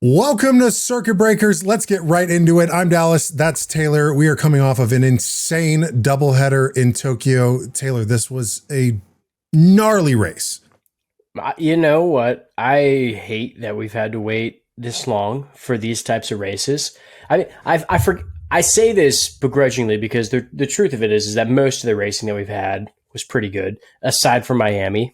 Welcome to Circuit Breakers. Let's get right into it. I'm Dallas. That's Taylor. We are coming off of an insane doubleheader in Tokyo. Taylor, this was a gnarly race. You know what? I hate that we've had to wait this long for these types of races. I say this begrudgingly because the truth of it is that most of the racing that we've had was pretty good, aside from Miami.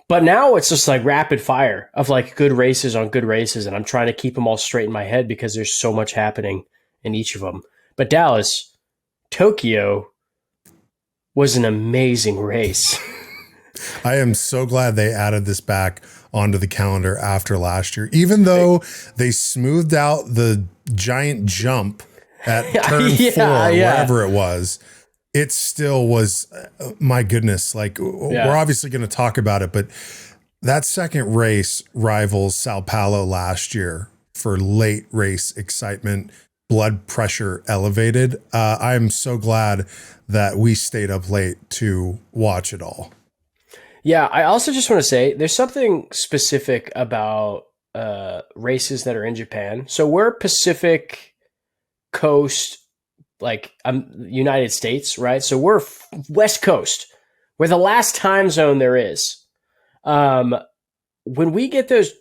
But now it's just like rapid fire of like good races on good races, and I'm trying to keep them all straight in my head because there's so much happening in each of them. But Dallas, Tokyo was an amazing race. I am so glad they added this back onto the calendar after last year, even though they smoothed out the giant jump at turn four, wherever it was. It still was, my goodness, like we're obviously going to talk about it, but that second race rivals Sao Paulo last year for late race excitement, blood pressure elevated. I'm so glad that we stayed up late to watch it all. Yeah, I also just want to say there's something specific about races that are in Japan. So we're Pacific Coast, like United States, right? So we're West Coast. We're the last time zone there is. When we get those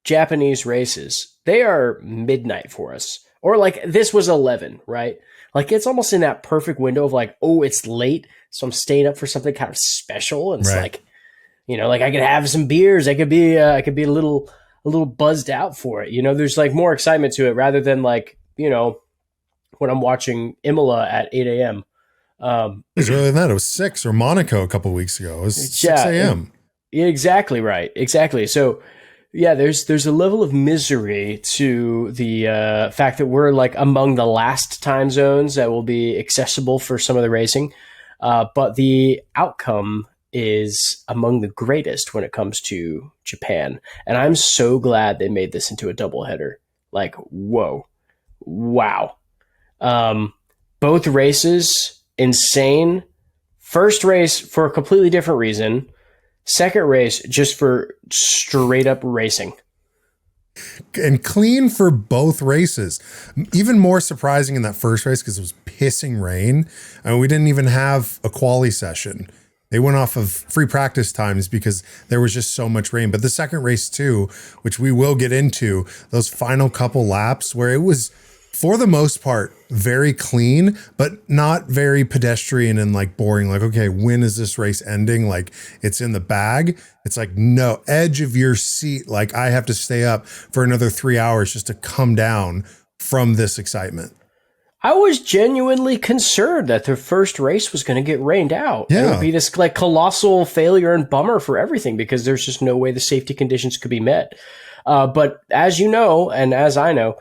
Japanese races, they are midnight for us. Or like this was 11, right? Like it's almost in that perfect window of like, oh, it's late, so I'm staying up for something kind of special. And it's like, you know, like I could have some beers. I could be a little buzzed out for it. You know, there's like more excitement to it rather than like, you know, when I'm watching Imola at 8 a.m. It was earlier than that. It was 6, or Monaco a couple of weeks ago. It was 6 a.m. Exactly right. Exactly. So yeah, there's a level of misery to the fact that we're like among the last time zones that will be accessible for some of the racing. But the outcome is among the greatest when it comes to Japan. And I'm so glad they made this into a doubleheader. Like, whoa, wow. Both races, insane. First race for a completely different reason. Second race just for straight up racing. And clean for both races. Even more surprising in that first race because it was pissing rain. I mean, we didn't even have a quali session. They went off of free practice times because there was just so much rain. But the second race too, which we will get into, those final couple laps where it was, for the most part, very clean, but not very pedestrian and like boring. Like, okay, when is this race ending? Like it's in the bag. It's like, no, edge of your seat. Like I have to stay up for another 3 hours just to come down from this excitement. I was genuinely concerned that the first race was going to get rained out. Yeah. It would be this like colossal failure and bummer for everything because there's just no way the safety conditions could be met. But as you know, and as I know,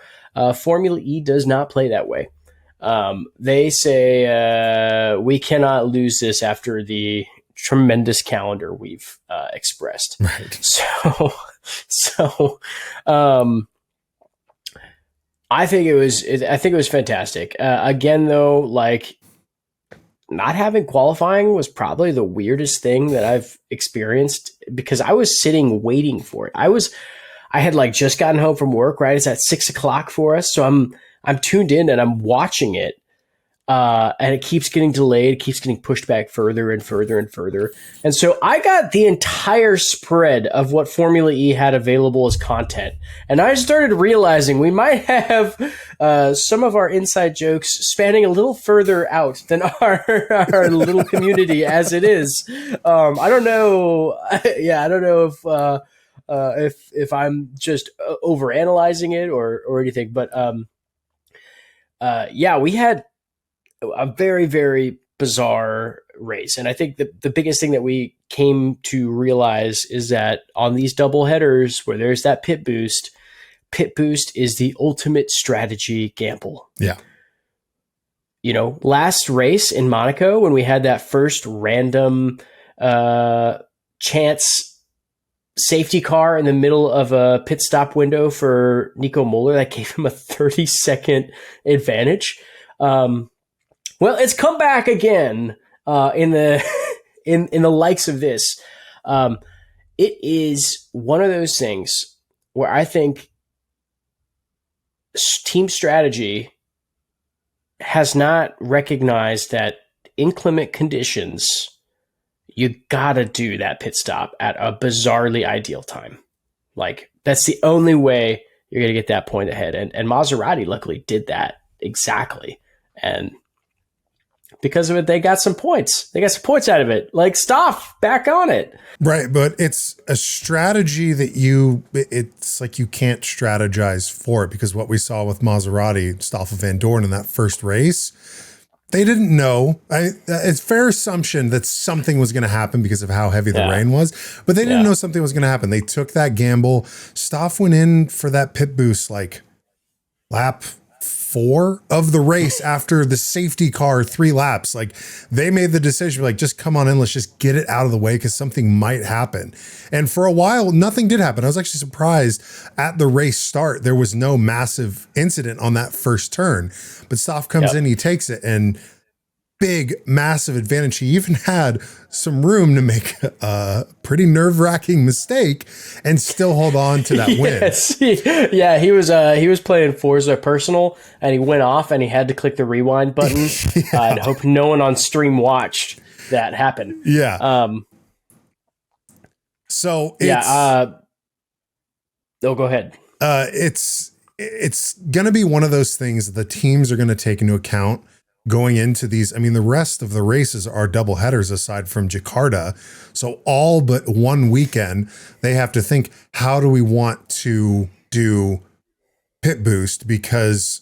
Formula E does not play that way. They say we cannot lose this after the tremendous calendar we've expressed. Right. So I think it was fantastic. Again, though, like not having qualifying was probably the weirdest thing that I've experienced because I was sitting waiting for it. I had like just gotten home from work, right? It's at 6 o'clock for us. So I'm tuned in and I'm watching it. And it keeps getting delayed, keeps getting pushed back further and further and further. And so I got the entire spread of what Formula E had available as content. And I started realizing we might have some of our inside jokes spanning a little further out than our little community as it is. I don't know. Yeah, I don't know if I'm just overanalyzing it or anything. But yeah, we had a very, very bizarre race. And I think the biggest thing that we came to realize is that on these double headers where there's that pit boost is the ultimate strategy gamble. Yeah. You know, last race in Monaco, when we had that first random chance safety car in the middle of a pit stop window for Nico Muller, that gave him a 30-second advantage. Well, it's come back again in the in the likes of this. It is one of those things where I think team strategy has not recognized that inclement conditions, you gotta do that pit stop at a bizarrely ideal time. Like, that's the only way you're gonna get that point ahead. And Maserati luckily did that exactly. And because of it, they got some points. They got some points out of it. Like, Stoff, back on it. Right, but it's a strategy that it's like you can't strategize for it, because what we saw with Maserati, Stoffel Vandoorne, in that first race, they didn't know. It's fair assumption that something was going to happen because of how heavy the rain was, but they didn't know something was going to happen. They took that gamble. Stoff went in for that pit boost like lap 4 of the race after the safety car 3 laps. Like, they made the decision, like, just come on in, let's just get it out of the way because something might happen. And for a while, nothing did happen. I was actually surprised at the race start. There was no massive incident on that first turn, but Stoff comes in, he takes it, and big, massive advantage. He even had some room to make a pretty nerve-wracking mistake and still hold on to that win. Yeah, he was playing Forza Personal, and he went off, and he had to click the rewind button. I hope no one on stream watched that happen. Yeah. So it's, go ahead. It's going to be one of those things that the teams are going to take into account going into these. I mean, the rest of the races are double headers aside from Jakarta. So all but one weekend, they have to think, how do we want to do pit boost? Because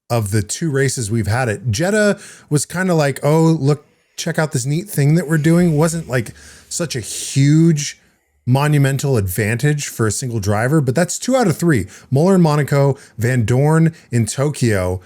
of the 2 races we've had it. Jeddah was kind of like, oh, look, check out this neat thing that we're doing. It wasn't like such a huge monumental advantage for a single driver, but that's 2 out of 3. Muller in Monaco, Vandoorne in Tokyo.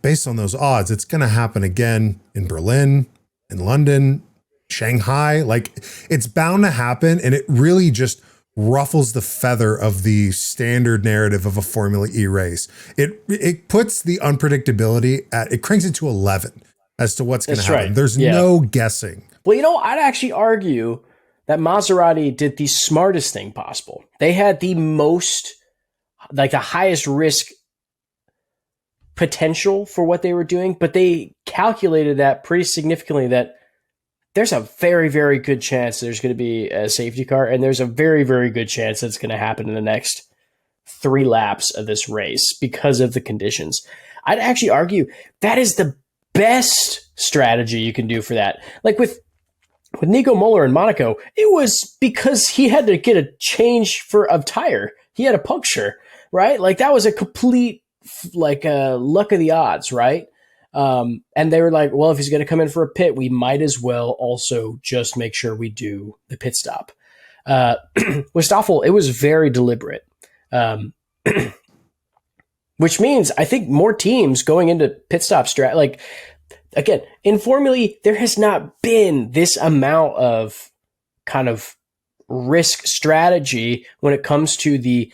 Based on those odds, it's going to happen again in Berlin, in London, Shanghai. Like, it's bound to happen. And it really just ruffles the feather of the standard narrative of a Formula E race. It puts the unpredictability it cranks it to 11 as to what's going to happen. Right. There's no guessing. Well, I'd actually argue that Maserati did the smartest thing possible. They had the highest risk potential for what they were doing, but they calculated that pretty significantly, that there's a very, very good chance there's going to be a safety car, and there's a very, very good chance that's going to happen in the next 3 laps of this race because of the conditions. I'd actually argue that is the best strategy you can do for that. Like with Nico Muller in Monaco, it was because he had to get a change of tire. He had a puncture, right? Like, that was a complete luck of the odds, right? And they were like, well, if he's going to come in for a pit, we might as well also just make sure we do the pit stop. With Stoffel, it was very deliberate, which means I think more teams going into pit stop like, again, in Formula E, there has not been this amount of kind of risk strategy when it comes to the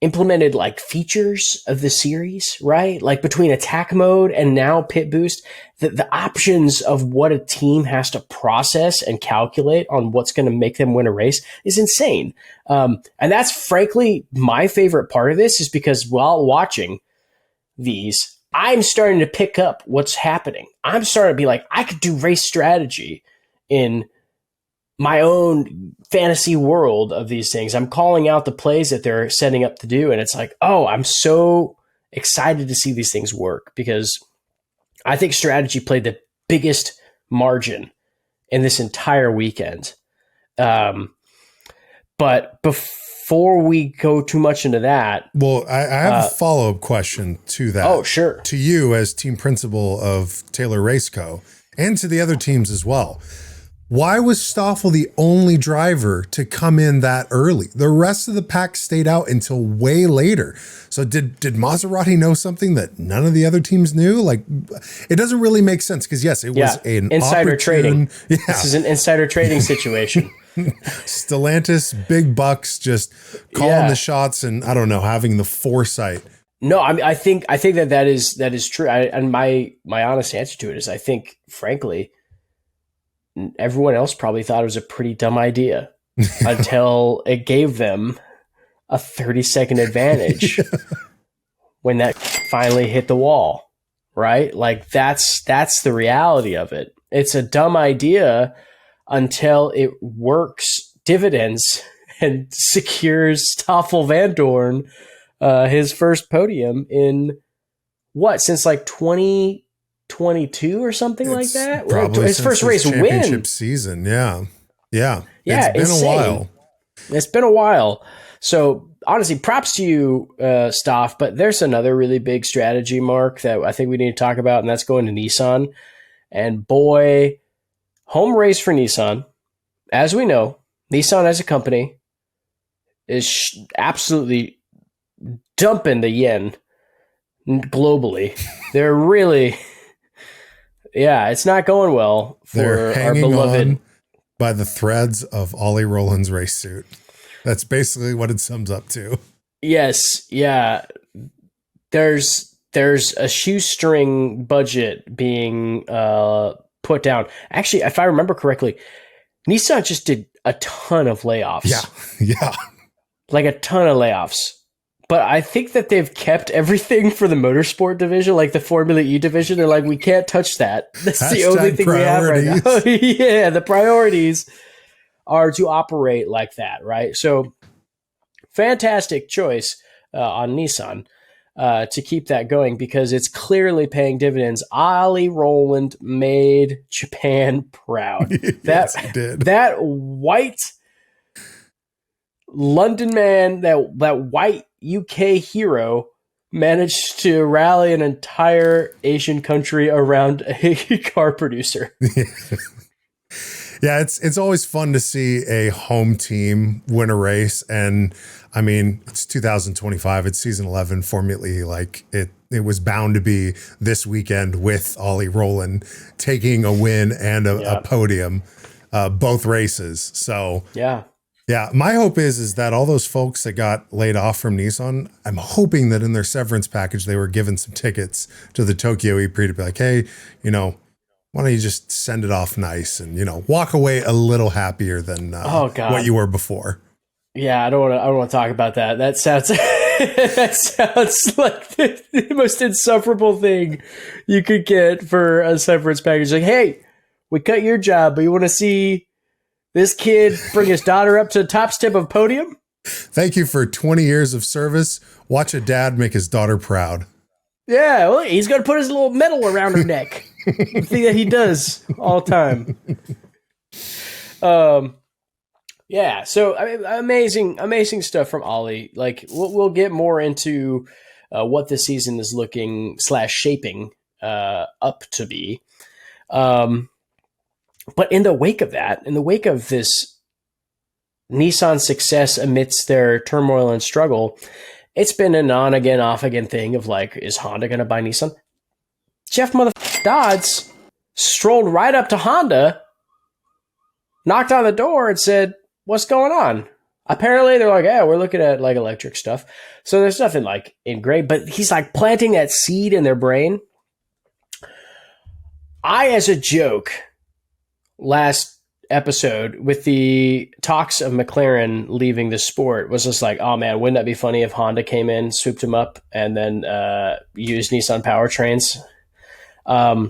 implemented like features of the series, right? Like between attack mode and now pit boost, the options of what a team has to process and calculate on what's going to make them win a race is insane. And that's frankly my favorite part of this, is because while watching these, I'm starting to pick up what's happening. I'm starting to be like, I could do race strategy in my own fantasy world of these things. I'm calling out the plays that they're setting up to do. And it's like, oh, I'm so excited to see these things work, because I think strategy played the biggest margin in this entire weekend. But before we go too much into that. Well, I have a follow-up question to that. Oh, sure. To you as team principal of Taylor Race Co. and to the other teams as well. Why was Stoffel the only driver to come in that early? The rest of the pack stayed out until way later. So did Maserati know something that none of the other teams knew? Like, it doesn't really make sense, because yes, it was an insider trading. Yeah. This is an insider trading situation. Stellantis, big bucks, just calling the shots, and I don't know, having the foresight. No, I mean, I think that is true. And my honest answer to it is, I think, frankly, everyone else probably thought it was a pretty dumb idea until it gave them a 30-second advantage when that finally hit the wall, right? Like that's the reality of it. It's a dumb idea until it works dividends and secures Stoffel Vandoorne his first podium in since like 2022 or something like that? Probably his first race championship win. Season. Yeah. It's been insane. a while. It's been a while. So honestly, props to you, Stoff, but there's another really big strategy, Mark, that I think we need to talk about, and that's going to Nissan. And boy, home race for Nissan. As we know, Nissan as a company is absolutely dumping the yen globally. They're really, it's not going well for our beloved. On by the threads of Ollie Roland's race suit. That's basically what it sums up to. Yes, yeah. There's a shoestring budget being put down. Actually, if I remember correctly, Nissan just did a ton of layoffs. Yeah. Like a ton of layoffs. But I think that they've kept everything for the motorsport division, like the Formula E division. They're like, we can't touch that. That's the only thing we have right now. Yeah, the priorities are to operate like that, right? So fantastic choice on Nissan to keep that going because it's clearly paying dividends. Ollie Roland made Japan proud. Yes, he did. That white London man, that white UK hero managed to rally an entire Asian country around a car producer. Yeah, it's always fun to see a home team win a race. And I mean, it's 2025, it's season 11 Formula E. Like it was bound to be this weekend with Ollie Roland taking a win and a podium, both races. So yeah, my hope is that all those folks that got laid off from Nissan, I'm hoping that in their severance package, they were given some tickets to the Tokyo E-Prix to be like, hey, why don't you just send it off nice and, walk away a little happier than what you were before. Yeah, I don't want to talk about that. That sounds that sounds like the most insufferable thing you could get for a severance package. Like, hey, we cut your job, but you want to see this kid bring his daughter up to the top step of podium? Thank you for 20 years of service. Watch a dad make his daughter proud. Yeah, well, he's going to put his little medal around her neck. The thing that he does all the time. Yeah, so I mean, amazing stuff from Ollie. Like we'll get more into what the season is looking / shaping up to be. But in the wake of that, in the wake of this Nissan success amidst their turmoil and struggle, it's been an on again, off again thing of like, is Honda going to buy Nissan? Jeff Dodds strolled right up to Honda, knocked on the door and said, what's going on? Apparently they're like, yeah, we're looking at like electric stuff. So there's nothing like engraved, but he's like planting that seed in their brain. I, as a joke, last episode with the talks of McLaren leaving the sport was just like, oh man, wouldn't that be funny if Honda came in, swooped him up, and then used Nissan powertrains? I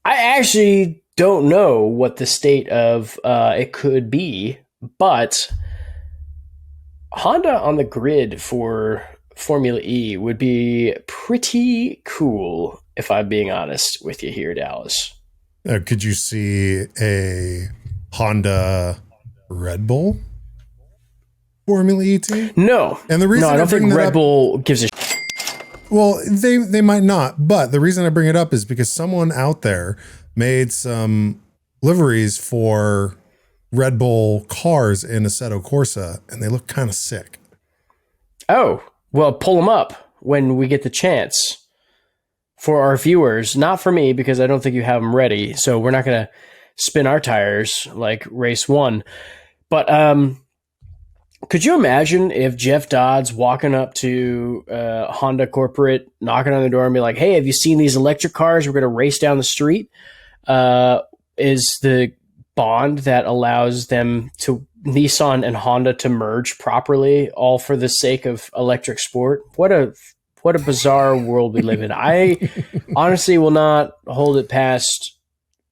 actually don't know what the state of it could be, but Honda on the grid for Formula E would be pretty cool, if I'm being honest with you here, Dallas. Could you see a Honda Red Bull Formula E team? No. And the reason I don't think Red Bull gives a well, they might not, but the reason I bring it up is because someone out there made some liveries for Red Bull cars in Assetto Corsa, and they look kind of sick. Oh, well, pull them up when we get the chance for our viewers. Not for me, because I don't think you have them ready, so we're not going to spin our tires like race one. But could you imagine if Jeff Dodds walking up to Honda corporate, knocking on the door and be like, hey, have you seen these electric cars? We're going to race down the street. Is the bond that allows them to Nissan and Honda to merge properly, all for the sake of electric sport. What a bizarre world we live in. I honestly will not hold it past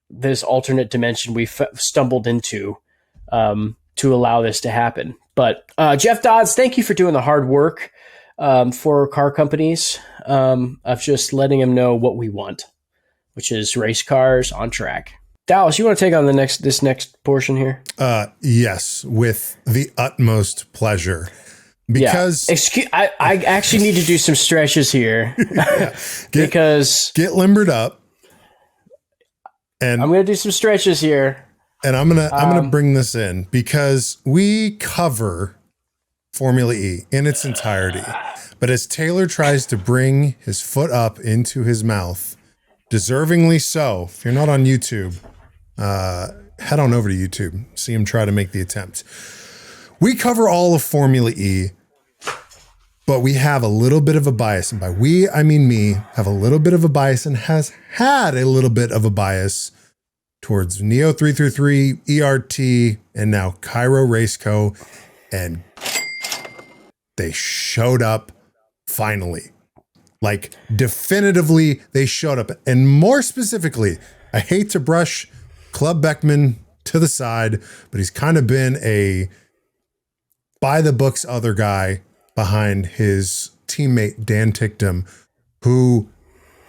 this alternate dimension we stumbled into to allow this to happen. But Jeff Dodds, thank you for doing the hard work for car companies of just letting them know what we want, which is race cars on track. Dallas, you want to take on this next portion here? Yes, with the utmost pleasure. Because I actually need to do some stretches here. Because get limbered up. And I'm going to do some stretches here. And I'm gonna bring this in because we cover Formula E in its entirety. But as Taylor tries to bring his foot up into his mouth, deservingly so, if you're not on YouTube, head on over to YouTube, see him try to make the attempt. We cover all of Formula E, but we have a little bit of a bias. And by we, I mean me, have a little bit of a bias and has had a little bit of a bias towards Neo 333, ERT, and now KIRO Race Co. And they showed up finally. Like, definitively, they showed up. And more specifically, I hate to brush Club Beckman to the side, but he's kind of been a by-the-books other guy behind his teammate Dan Ticktum, who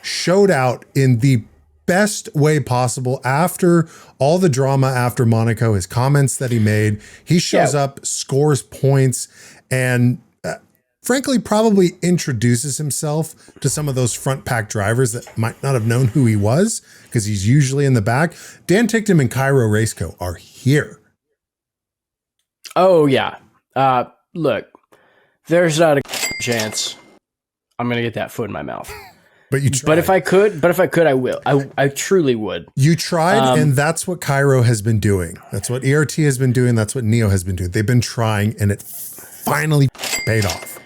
showed out in the best way possible after all the drama after Monaco, his comments that he made. He shows up, scores points, and frankly, probably introduces himself to some of those front pack drivers that might not have known who he was because he's usually in the back. Dan Ticktum and KIRO Race Co. are here. Oh, yeah. Look, there's not a chance I'm going to get that foot in my mouth. But you tried. But if I could, I will. I truly would. You tried, and that's what KIRO has been doing. That's what ERT has been doing. That's what Neo has been doing. They've been trying, and it finally paid off.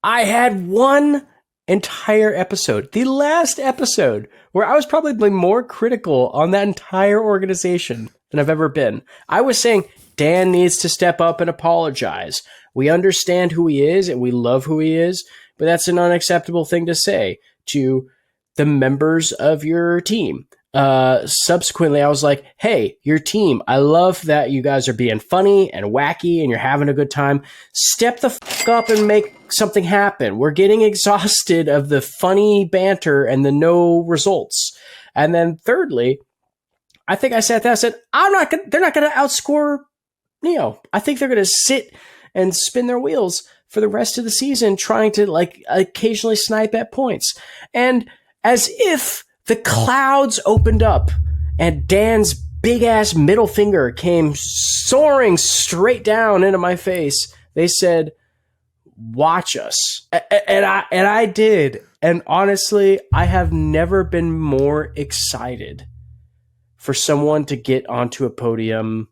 I had one entire episode, the last episode, where I was probably more critical on that entire organization than I've ever been. I was saying Dan needs to step up and apologize. We understand who he is, and we love who he is, but that's an unacceptable thing to say to the members of your team. Subsequently, I was like, hey, your team, I love that you guys are being funny and wacky and you're having a good time. Step the fuck up and make something happen. We're getting exhausted of the funny banter and the no results. And then thirdly, I think I sat there and said, they're not going to outscore Neo. I think they're going to sit and spin their wheels for the rest of the season, trying to like occasionally snipe at points. And as if the clouds opened up and Dan's big ass middle finger came soaring straight down into my face, they said, watch us. And I did. And honestly, I have never been more excited for someone to get onto a podium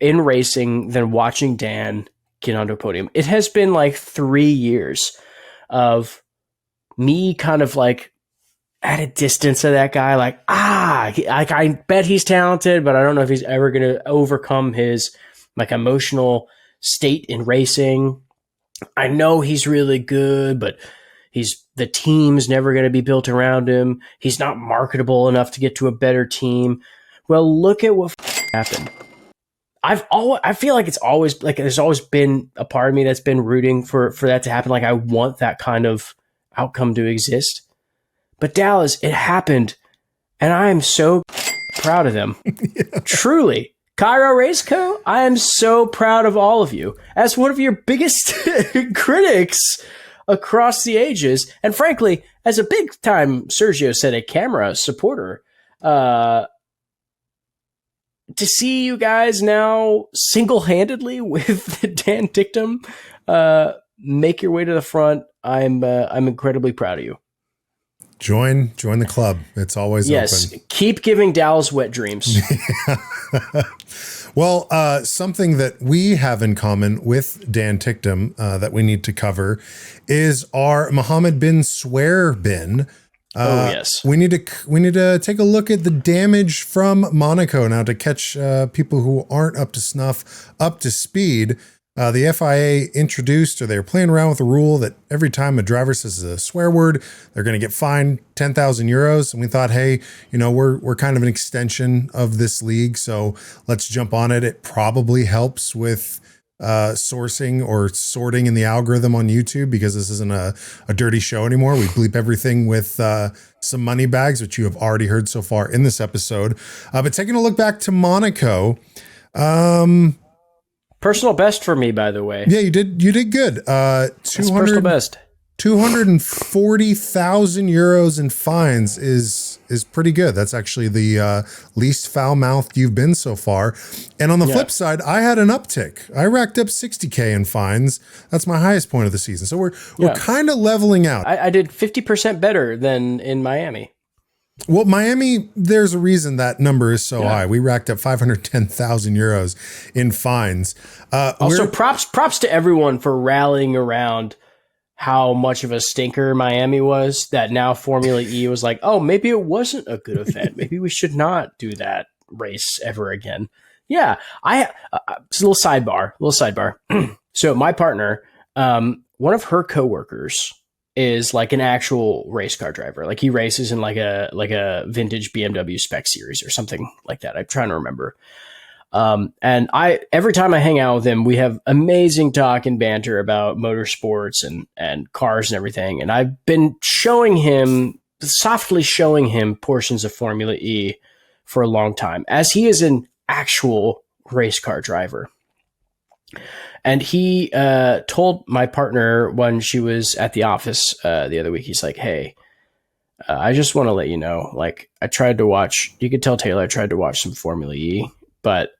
in racing than watching Dan get onto a podium. It has been like 3 years of me kind of like at a distance of that guy, like, I bet he's talented, but I don't know if he's ever going to overcome his like emotional state in racing. I know he's really good, but the team's never going to be built around him. He's not marketable enough to get to a better team. Well, look at what happened. I feel like it's always like there's always been a part of me that's been rooting for that to happen. Like I want that kind of outcome to exist. But Dallas, it happened, and I am so proud of them. Yeah. Truly. KIRO Race Co., I am so proud of all of you. As one of your biggest critics across the ages, and frankly, as a big-time Sergio said a camera supporter, to see you guys now single-handedly with Dan Ticktum make your way to the front, I'm incredibly proud of you. Join the club. It's always open. Keep giving Dallas wet dreams. Well, something that we have in common with Dan Ticktum that we need to cover is our Mohammed bin Swear bin. Yes. We need to take a look at the damage from Monaco now to catch people who aren't up to snuff, up to speed. The FIA introduced, or they were playing around with a rule that every time a driver says a swear word, they're going to get fined 10,000 euros. And we thought, hey, we're kind of an extension of this league, so let's jump on it. It probably helps with sourcing or sorting in the algorithm on YouTube, because this isn't a dirty show anymore. We bleep everything with some money bags, which you have already heard so far in this episode. But taking a look back to Monaco, personal best for me, by the way. Yeah, you did good. 200, personal best. 240,000 euros in fines is pretty good. That's actually the least foul-mouthed you've been so far. And on the flip side, I had an uptick. I racked up 60K in fines. That's my highest point of the season. So we're kind of leveling out. I did 50% better than in Miami. Well, Miami, there's a reason that number is so high. We racked up 510,000 euros in fines. Also, props to everyone for rallying around how much of a stinker Miami was, that now Formula E was like, oh, maybe it wasn't a good event. Maybe we should not do that race ever again. Yeah, it's a little sidebar. So my partner, one of her coworkers is like an actual race car driver. Like he races in like a vintage BMW spec series or something like that. I'm trying to remember. And every time I hang out with him, we have amazing talk and banter about motorsports and cars and everything. And I've been softly showing him portions of Formula E for a long time, as he is an actual race car driver. And he told my partner when she was at the office the other week, he's like, hey, I just want to let you know, like, you could tell Taylor I tried to watch some Formula E, but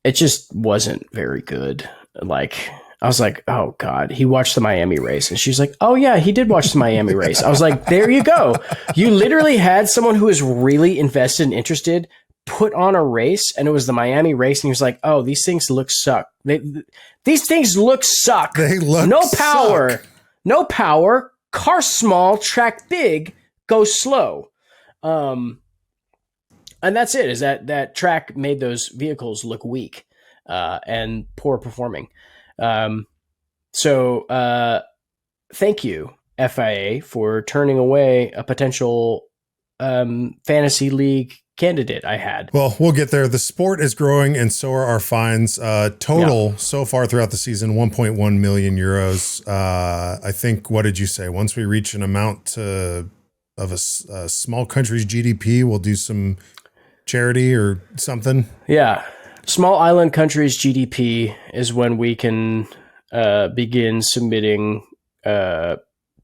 it just wasn't very good. Like, I was like, oh God, he watched the Miami race. And she's like, oh yeah, he did watch the Miami race. I was like, there you go. You literally had someone who is really invested and interested put on a race, and it was the Miami race. And he was like, oh, these things suck. These things suck. They look no power, no power, car small, track big, go slow. And that's it, is that track made those vehicles look weak and poor performing. So thank you, FIA, for turning away a potential fantasy league candidate I had. Well, we'll get there. The sport is growing, and so are our fines. Total so far throughout the season, 1.1 million euros. I think, what did you say? Once we reach an amount of a small country's GDP, we'll do some charity or something. Yeah. Small island country's GDP is when we can begin submitting to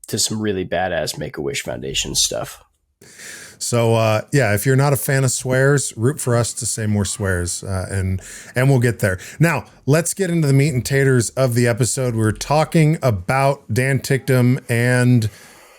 some really badass Make-A-Wish Foundation stuff. So, if you're not a fan of swears, root for us to say more swears, and we'll get there. Now, let's get into the meat and taters of the episode. We're talking about Dan Ticktum and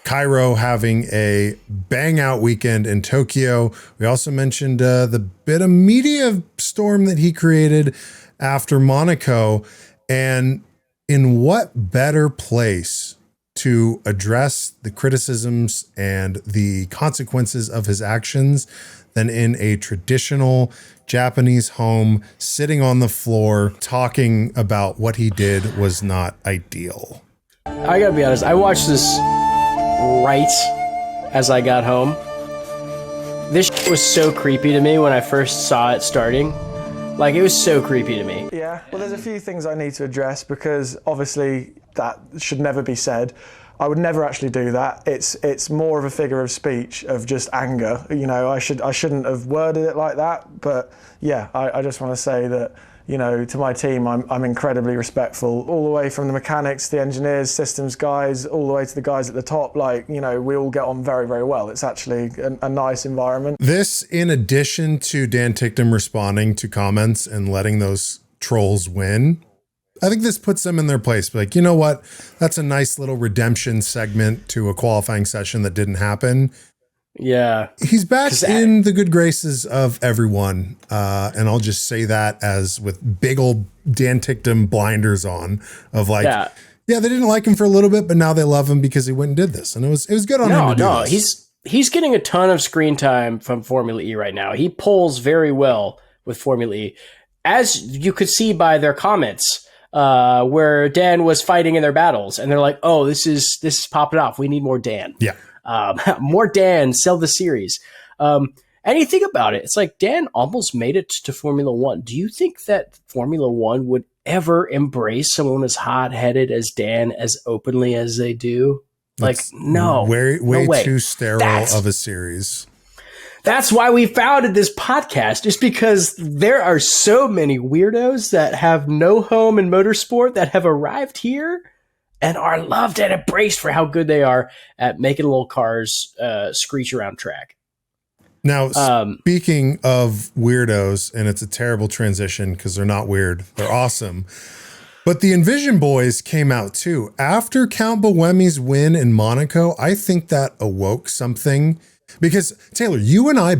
KIRO having a bang out weekend in Tokyo. We also mentioned the bit of media storm that he created after Monaco. And in what better place to address the criticisms and the consequences of his actions than in a traditional Japanese home, sitting on the floor, talking about what he did was not ideal. I gotta be honest, I watched this right as I got home. This was so creepy to me when I first saw it starting. Like, it was so creepy to me. Yeah, well, there's a few things I need to address, because obviously that should never be said. I would never actually do that. It's more of a figure of speech of just anger. You know, I shouldn't have worded it like that. But yeah, I just want to say that, you know, to my team, I'm incredibly respectful, all the way from the mechanics, the engineers, systems guys, all the way to the guys at the top. Like, you know, we all get on very, very well. It's actually a nice environment. This, in addition to Dan Ticktum responding to comments and letting those trolls win, I think this puts them in their place. Like, you know what? That's a nice little redemption segment to a qualifying session that didn't happen. Yeah. He's back in the good graces of everyone. And I'll just say that as with big old Dan Ticktum blinders on, of like, Yeah, they didn't like him for a little bit, but now they love him because he went and did this. And it was good on him to do this. He's getting a ton of screen time from Formula E right now. He polls very well with Formula E. As you could see by their comments, where Dan was fighting in their battles, and they're like, "Oh, this is popping off. We need more Dan. Yeah, more Dan. Sell the series." And you think about it, it's like Dan almost made it to Formula One. Do you think that Formula One would ever embrace someone as hot-headed as Dan as openly as they do? Like, no. Way no too sterile of a series. That's why we founded this podcast, just because there are so many weirdos that have no home in motorsport that have arrived here and are loved and embraced for how good they are at making little cars screech around track. Now, speaking of weirdos, and it's a terrible transition because they're not weird, they're awesome. But the Envision boys came out too. After Count Buemi's win in Monaco, I think that awoke something. Because, Taylor, you and I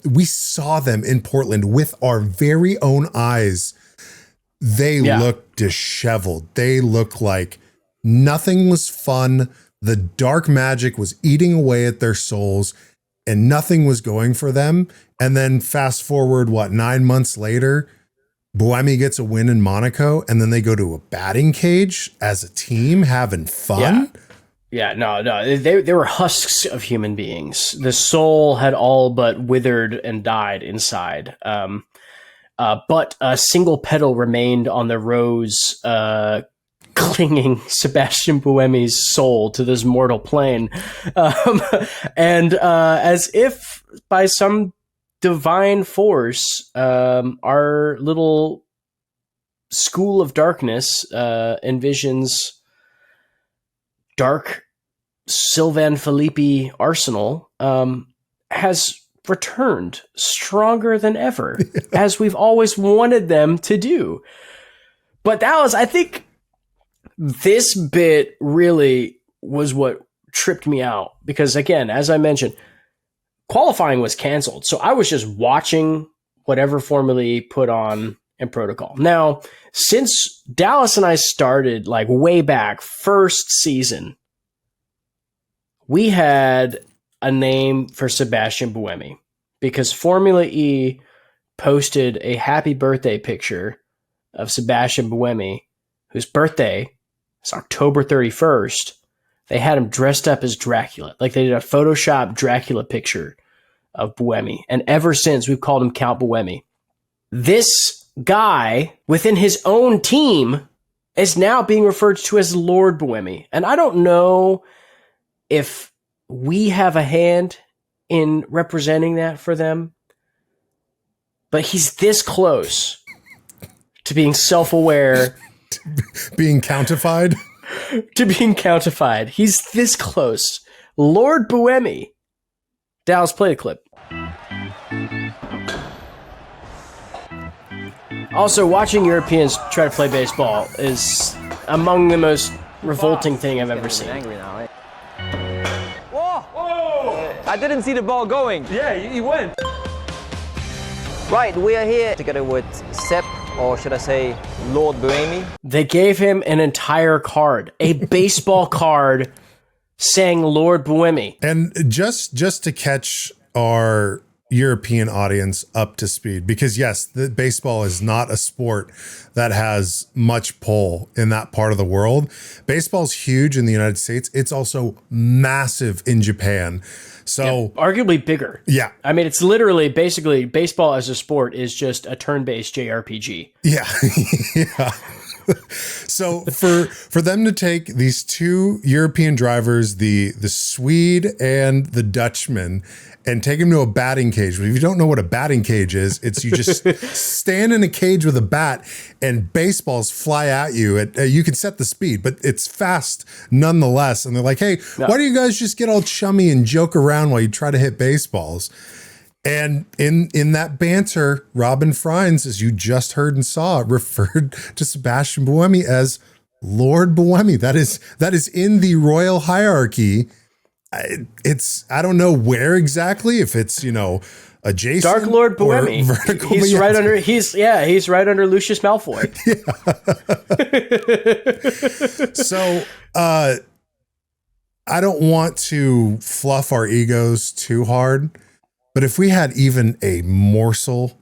we saw them in Portland with our very own eyes. They look disheveled. They look like nothing was fun. The dark magic was eating away at their souls. And nothing was going for them. And then fast forward, 9 months later, Buemi gets a win in Monaco, and then they go to a batting cage as a team having fun. Yeah, no. They were husks of human beings. The soul had all but withered and died inside. But a single petal remained on the rose, clinging Sebastian Buemi's soul to this mortal plane. And as if by some divine force, our little school of darkness Envision's dark Sylvain Philippe arsenal has returned stronger than ever, as we've always wanted them to do. But that was, I think, this bit really was what tripped me out because, again, as I mentioned, qualifying was canceled. So I was just watching whatever Formula E put on in protocol. Now, since Dallas and I started like way back first season, we had a name for Sebastian Buemi because Formula E posted a happy birthday picture of Sebastian Buemi, whose birthday is October 31st. They had him dressed up as Dracula. Like they did a Photoshop Dracula picture of Buemi. And ever since, we've called him Count Buemi. This guy within his own team is now being referred to as Lord Buemi. And I don't know if we have a hand in representing that for them, but he's this close to being self-aware. Being countified? To being countified. He's this close. Lord Buemi. Dallas, play the clip. Also, watching Europeans try to play baseball is among the most revolting thing I've ever seen. Angry now, eh? Whoa! Whoa! I didn't see the ball going. Yeah, you went. Right, we are here together with Sepp, or should I say, Lord Buemi. They gave him an entire card, a baseball card saying Lord Buemi. And just to catch our European audience up to speed, because yes, the baseball is not a sport that has much pull in that part of the world. Baseball's huge in the United States. It's also massive in Japan. So yeah, arguably bigger. Yeah. I mean, it's literally basically baseball as a sport is just a turn-based JRPG. Yeah. Yeah. So for them to take these two European drivers, the Swede and the Dutchman, and take them to a batting cage. If you don't know what a batting cage is, it's you just stand in a cage with a bat and baseballs fly at you. You can set the speed, but it's fast nonetheless. And they're like, hey, why do you guys just get all chummy and joke around while you try to hit baseballs? And in that banter, Robin Friends, as you just heard and saw, referred to Sebastian Buemi as Lord Buemi. That is in the royal hierarchy. I don't know where exactly, if it's, a adjacent. Dark Lord Buemi. Vertical, he's right under. He's right under Lucius Malfoy. So I don't want to fluff our egos too hard, but if we had even a morsel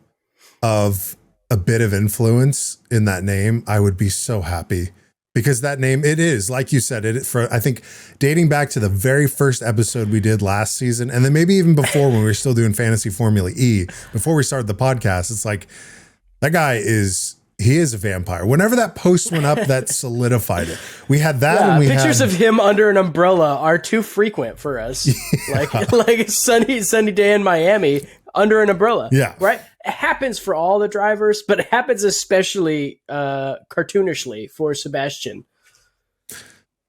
of a bit of influence in that name, I would be so happy. Because that name, it is, like you said, I think dating back to the very first episode we did last season, and then maybe even before when we were still doing Fantasy Formula E, before we started the podcast, it's like, that guy he is a vampire. Whenever that post went up, that solidified it. We had that. Yeah, and we pictures had, of him under an umbrella are too frequent for us. Yeah. Like a sunny day in Miami under an umbrella. Yeah. Right? It happens for all the drivers, but it happens especially cartoonishly for Sebastian.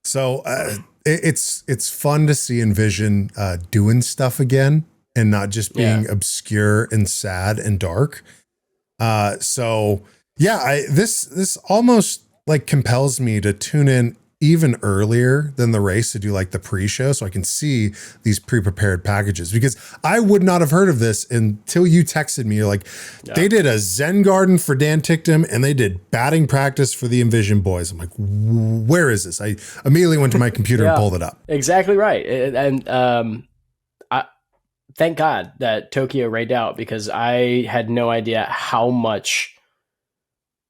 So it's fun to see Envision doing stuff again and not just being obscure and sad and dark. So yeah, this almost like compels me to tune in even earlier than the race to do like the pre-show so I can see these pre-prepared packages, because I would not have heard of this until you texted me. You're like, they did a Zen garden for Dan Ticktum and they did batting practice for the Envision boys. I'm like, where is this? I immediately went to my computer and pulled it up. Exactly right. And I thank God that Tokyo rained out, because I had no idea how much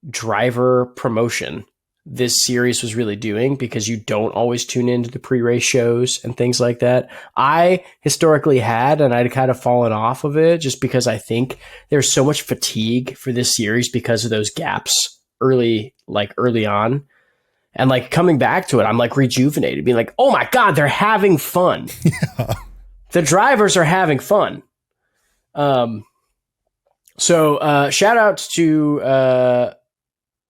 driver promotion this series was really doing, because you don't always tune into the pre-race shows and things like that. I historically had, and I'd kind of fallen off of it just because I think there's so much fatigue for this series because of those gaps early on. And like coming back to it, I'm like rejuvenated, being like, oh my God, they're having fun. Yeah. The drivers are having fun. So shout out to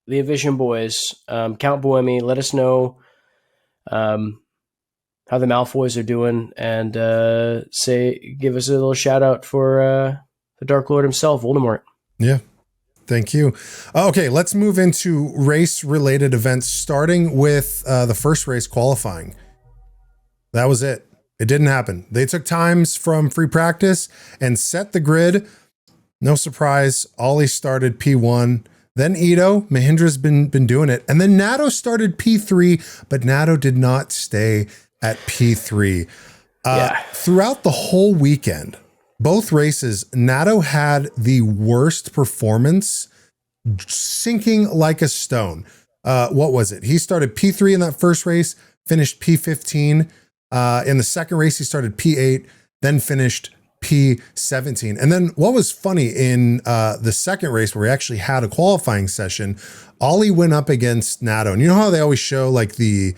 the Envision boys, Count Buemi. Let us know how the Malfoys are doing, and give us a little shout out for the Dark Lord himself, Voldemort. Yeah, thank you. Okay, let's move into race-related events, starting with the first race qualifying. That was it. It didn't happen. They took times from free practice and set the grid. No surprise, Ollie started P1. Then Ito, Mahindra's been doing it. And then Nato started P3, but Nato did not stay at P3. Throughout the whole weekend, both races, Nato had the worst performance, sinking like a stone. What was it? He started P3 in that first race, finished P15. In the second race, he started P8, then finished P17. And then what was funny in the second race, where we actually had a qualifying session, Ollie went up against Nato. And you know how they always show like them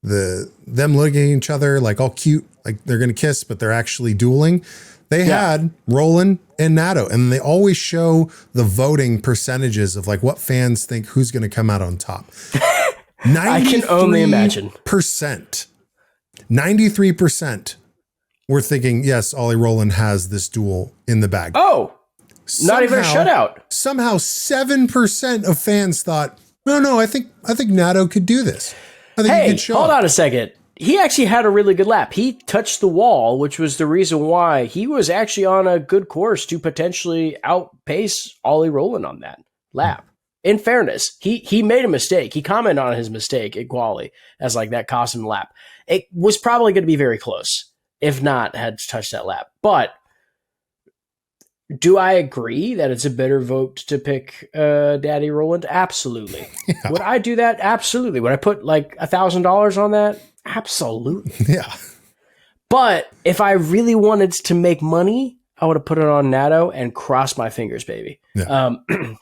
looking at each other like all cute, like they're going to kiss, but they're actually dueling. They had Roland and Nato, and they always show the voting percentages of like what fans think who's going to come out on top. I can only imagine. 93%. We're thinking, yes, Ollie Roland has this duel in the bag. Oh, not even a shutout. Somehow 7% of fans thought, no, I think Nato could do this. I think he could show hold up. on a second. He actually had a really good lap. He touched the wall, which was the reason why he was actually on a good course to potentially outpace Ollie Roland on that lap. In fairness, he made a mistake. He commented on his mistake at Qually as like that cost him the lap. It was probably going to be very close, if not had touched that lap. But do I agree that it's a better vote to pick Daddy Roland? Absolutely. Yeah. Would I do that? Absolutely. Would I put like $1,000 on that? Absolutely. Yeah. But if I really wanted to make money, I would have put it on Nato and crossed my fingers, baby. Yeah.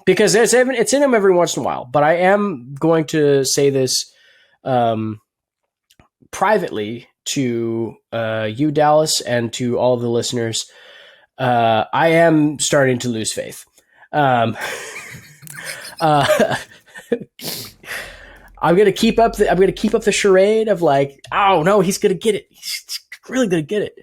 Because it's in him every once in a while. But I am going to say this privately to you, Dallas, and to all of the listeners. I am starting to lose faith. I'm gonna keep up the charade of like, oh no, he's gonna get it. He's really gonna get it.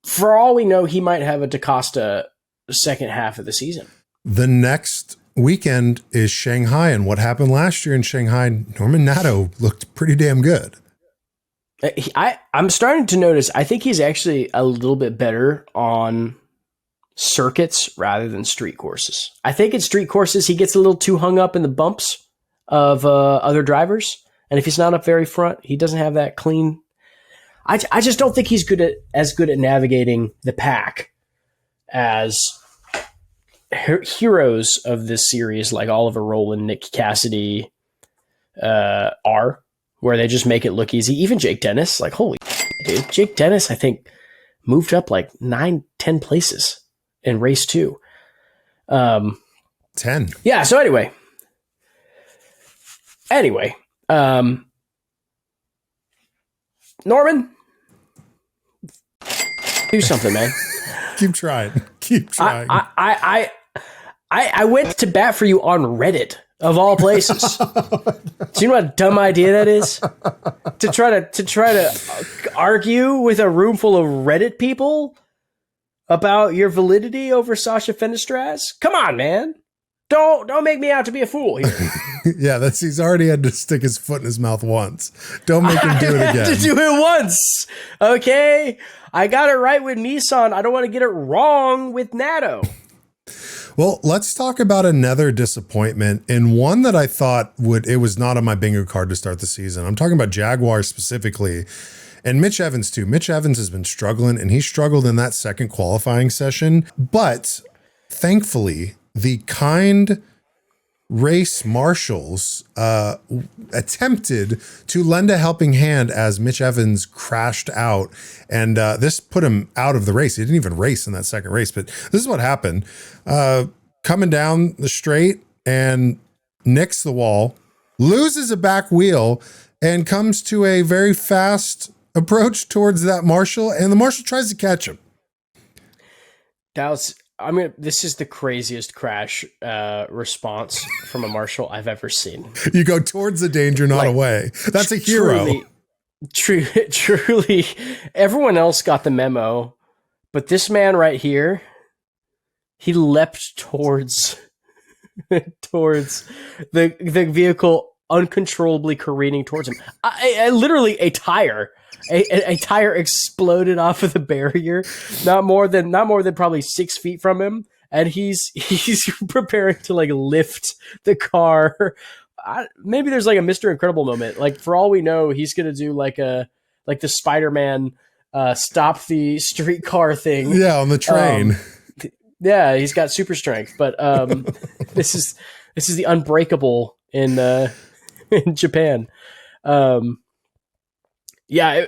For all we know, he might have a DaCosta second half of the season. The next weekend is Shanghai, and what happened last year in Shanghai, Norman Nato looked pretty damn good. I'm starting to notice, I think he's actually a little bit better on circuits rather than street courses. I think in street courses, he gets a little too hung up in the bumps of other drivers. And if he's not up very front, he doesn't have that clean. I just don't think he's as good at navigating the pack as heroes of this series like Oliver Roland, Nick Cassidy are, where they just make it look easy. Even Jake Dennis, like, holy dude, Jake Dennis, I think, moved up like 9-10 places in race 2. 10. Yeah. So anyway, Norman, do something, man. Keep trying. I went to bat for you on Reddit of all places. Do you know what a dumb idea that is? To try to argue with a room full of Reddit people about your validity over Sasha Fenestraz? Come on, man. Don't make me out to be a fool here. Yeah, he's already had to stick his foot in his mouth once. Don't make him do it again. I had to do it once. Okay? I got it right with Nissan. I don't want to get it wrong with Natto. Well, let's talk about another disappointment, and one that I thought it was not on my bingo card to start the season. I'm talking about Jaguar specifically, and Mitch Evans too. Mitch Evans has been struggling, and he struggled in that second qualifying session. But thankfully, the kind race marshals attempted to lend a helping hand as Mitch Evans crashed out, and this put him out of the race. He didn't even race in that second race, but this is what happened. Coming down the straight and nicks the wall, loses a back wheel, and comes to a very fast approach towards that marshal, and the marshal tries to catch him. This is the craziest crash response from a marshal I've ever seen. You go towards the danger, not away. That's a hero. Truly, everyone else got the memo, but this man right here, he leapt towards the vehicle, uncontrollably careening towards him. Literally, a tire exploded off of the barrier, not more than probably 6 feet from him, and he's preparing to like lift the car. Maybe there's like a Mr. Incredible moment. Like, for all we know, he's gonna do like the Spider-Man stop the streetcar thing. Yeah, on the train. Yeah, he's got super strength, but this is the Unbreakable in Japan. Yeah,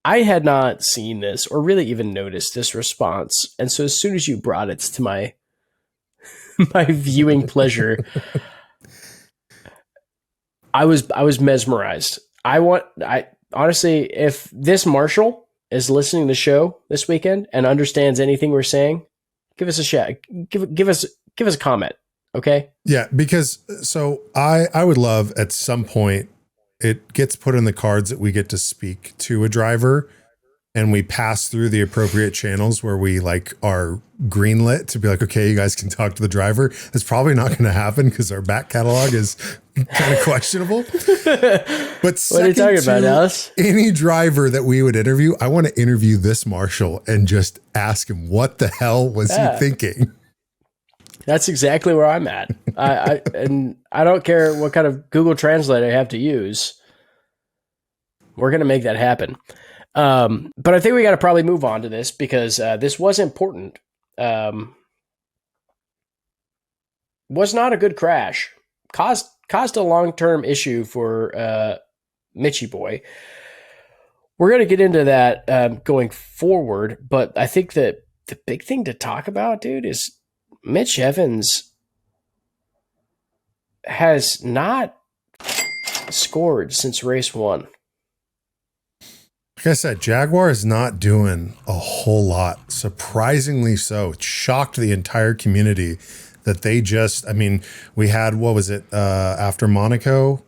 I had not seen this or really even noticed this response, and so as soon as you brought it to my viewing pleasure, I was mesmerized. I honestly, if this marshal is listening to the show this weekend and understands anything we're saying, give us a shout. Give us a comment, okay? Yeah, because so I would love at some point it gets put in the cards that we get to speak to a driver, and we pass through the appropriate channels where we like are greenlit to be like, okay, you guys can talk to the driver. That's probably not going to happen because our back catalog is kind of questionable. But what are you talking about, Alice? Any driver that we would interview, I want to interview this marshal and just ask him what the hell was he thinking. That's exactly where I'm at. And I don't care what kind of Google Translate I have to use. We're going to make that happen. But I think we got to probably move on to this because this was important. Was not a good crash. Caused a long-term issue for Mitchy Boy. We're going to get into that going forward, but I think that the big thing to talk about, dude, is Mitch Evans has not scored since race 1. Like I said, Jaguar is not doing a whole lot. Surprisingly so. It shocked the entire community that they just, we had, what was it, after Monaco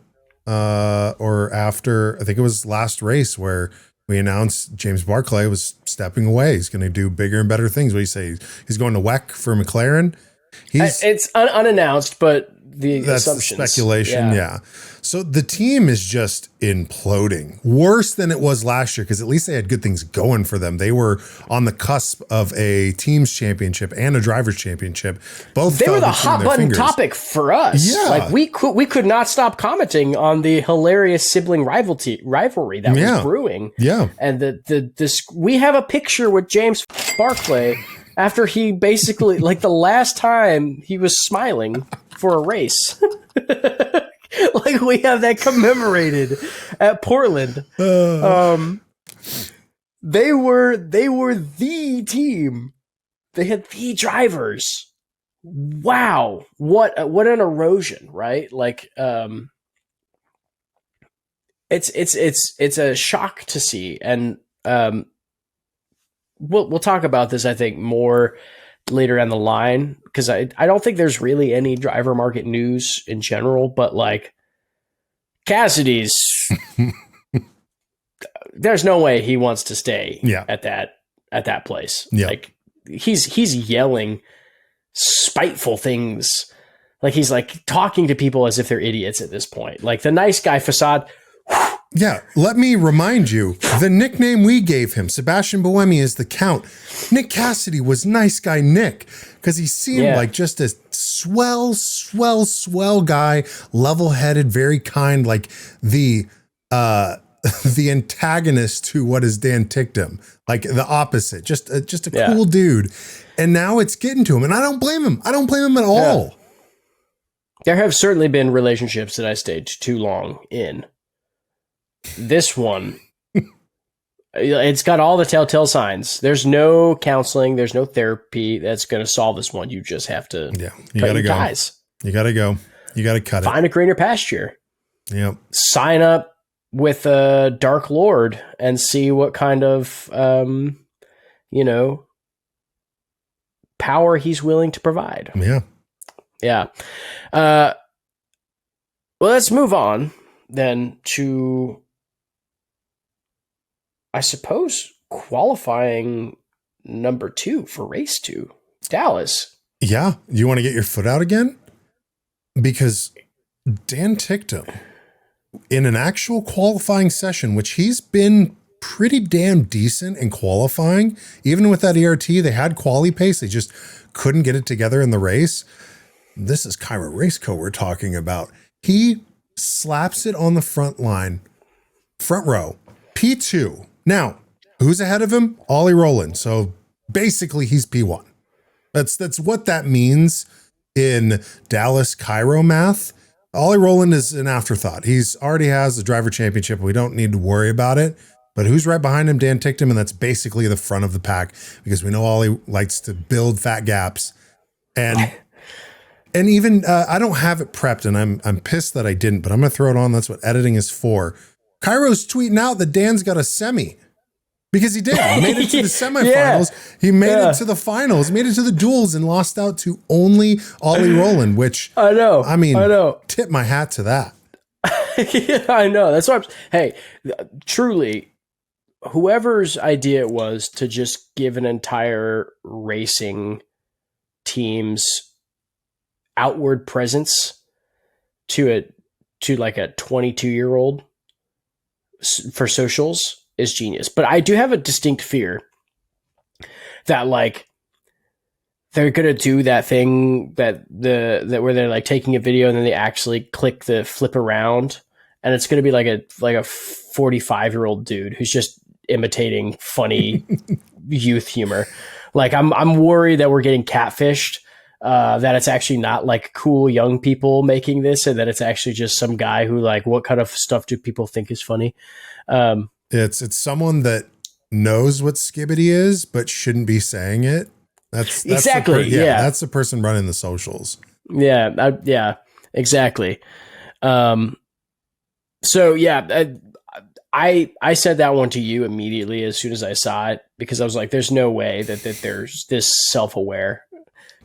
or after, I think it was last race where we announced James Barclay was stepping away. He's going to do bigger and better things. What do you say? He's going to WEC for McLaren. It's unannounced, but That's the assumptions. speculation. Yeah. So the team is just imploding, worse than it was last year, because at least they had good things going for them. They were on the cusp of a teams championship and a drivers championship. Both they were the hot button topic for us. Yeah. Like we could not stop commenting on the hilarious sibling rivalry that was brewing. Yeah. And this we have a picture with James Barclay after he basically, like, the last time he was smiling for a race. Like, we have that commemorated at Portland. They were the team. They had the drivers. Wow. What an erosion, right? Like, it's a shock to see. And, we'll talk about this, I think, more later down the line, because I don't think there's really any driver market news in general, but like Cassidy's, there's no way he wants to stay at that place. Yeah. Like he's yelling spiteful things. Like he's like talking to people as if they're idiots at this point. Like the nice guy facade. Yeah, let me remind you, the nickname we gave him, Sebastian Buemi, is the Count. Nick Cassidy was nice guy Nick, because he seemed like just a swell guy, level-headed, very kind, like the antagonist to what is Dan Ticktum, like the opposite, just a cool dude. And now it's getting to him, and I don't blame him. I don't blame him at all. There have certainly been relationships that I stayed too long in. This one, it's got all the telltale signs. There's no counseling. There's no therapy that's going to solve this one. You just have to you got to go. Ties. You got to go. You got to cut Find a greener pasture. Yep. Sign up with a Dark Lord and see what kind of, power he's willing to provide. Yeah. Yeah. Well, let's move on then to, I suppose, qualifying number 2 for race 2, Dallas. Yeah. You want to get your foot out again? Because Dan Ticktum, in an actual qualifying session, which he's been pretty damn decent in qualifying, even with that ERT, they had quali pace. They just couldn't get it together in the race. This is KIRO Race Co. we're talking about. He slaps it on the front line, front row, P2. Now, who's ahead of him? Ollie Roland. So basically he's P1. That's what that means in Dallas KIRO math. Ollie Roland is an afterthought. He's already has the driver championship. We don't need to worry about it. But who's right behind him? Dan Ticktum, and that's basically the front of the pack, because we know Ollie likes to build fat gaps. And even I don't have it prepped, and I'm pissed that I didn't, but I'm going to throw it on. That's what editing is for. KIRO's tweeting out that Dan's got a semi, because he did. He made it to the semifinals. He made it to the finals, made it to the duels, and lost out to only Ollie Roland, which I know. Tip my hat to that. Yeah, I know. That's what hey, truly, whoever's idea it was to just give an entire racing team's outward presence to like a 22-year-old for socials is genius. But I do have a distinct fear that like they're gonna do that thing that where they're like taking a video and then they actually click the flip around, and it's gonna be like a 45-year-old dude who's just imitating funny youth humor. Like I'm worried that we're getting catfished. That it's actually not like cool young people making this, and that it's actually just some guy who like, what kind of stuff do people think is funny? It's someone that knows what skibbity is, but shouldn't be saying it. That's exactly. That's the person running the socials. Yeah. Exactly. So yeah, I said that one to you immediately as soon as I saw it, because I was like, there's no way that there's this self-aware.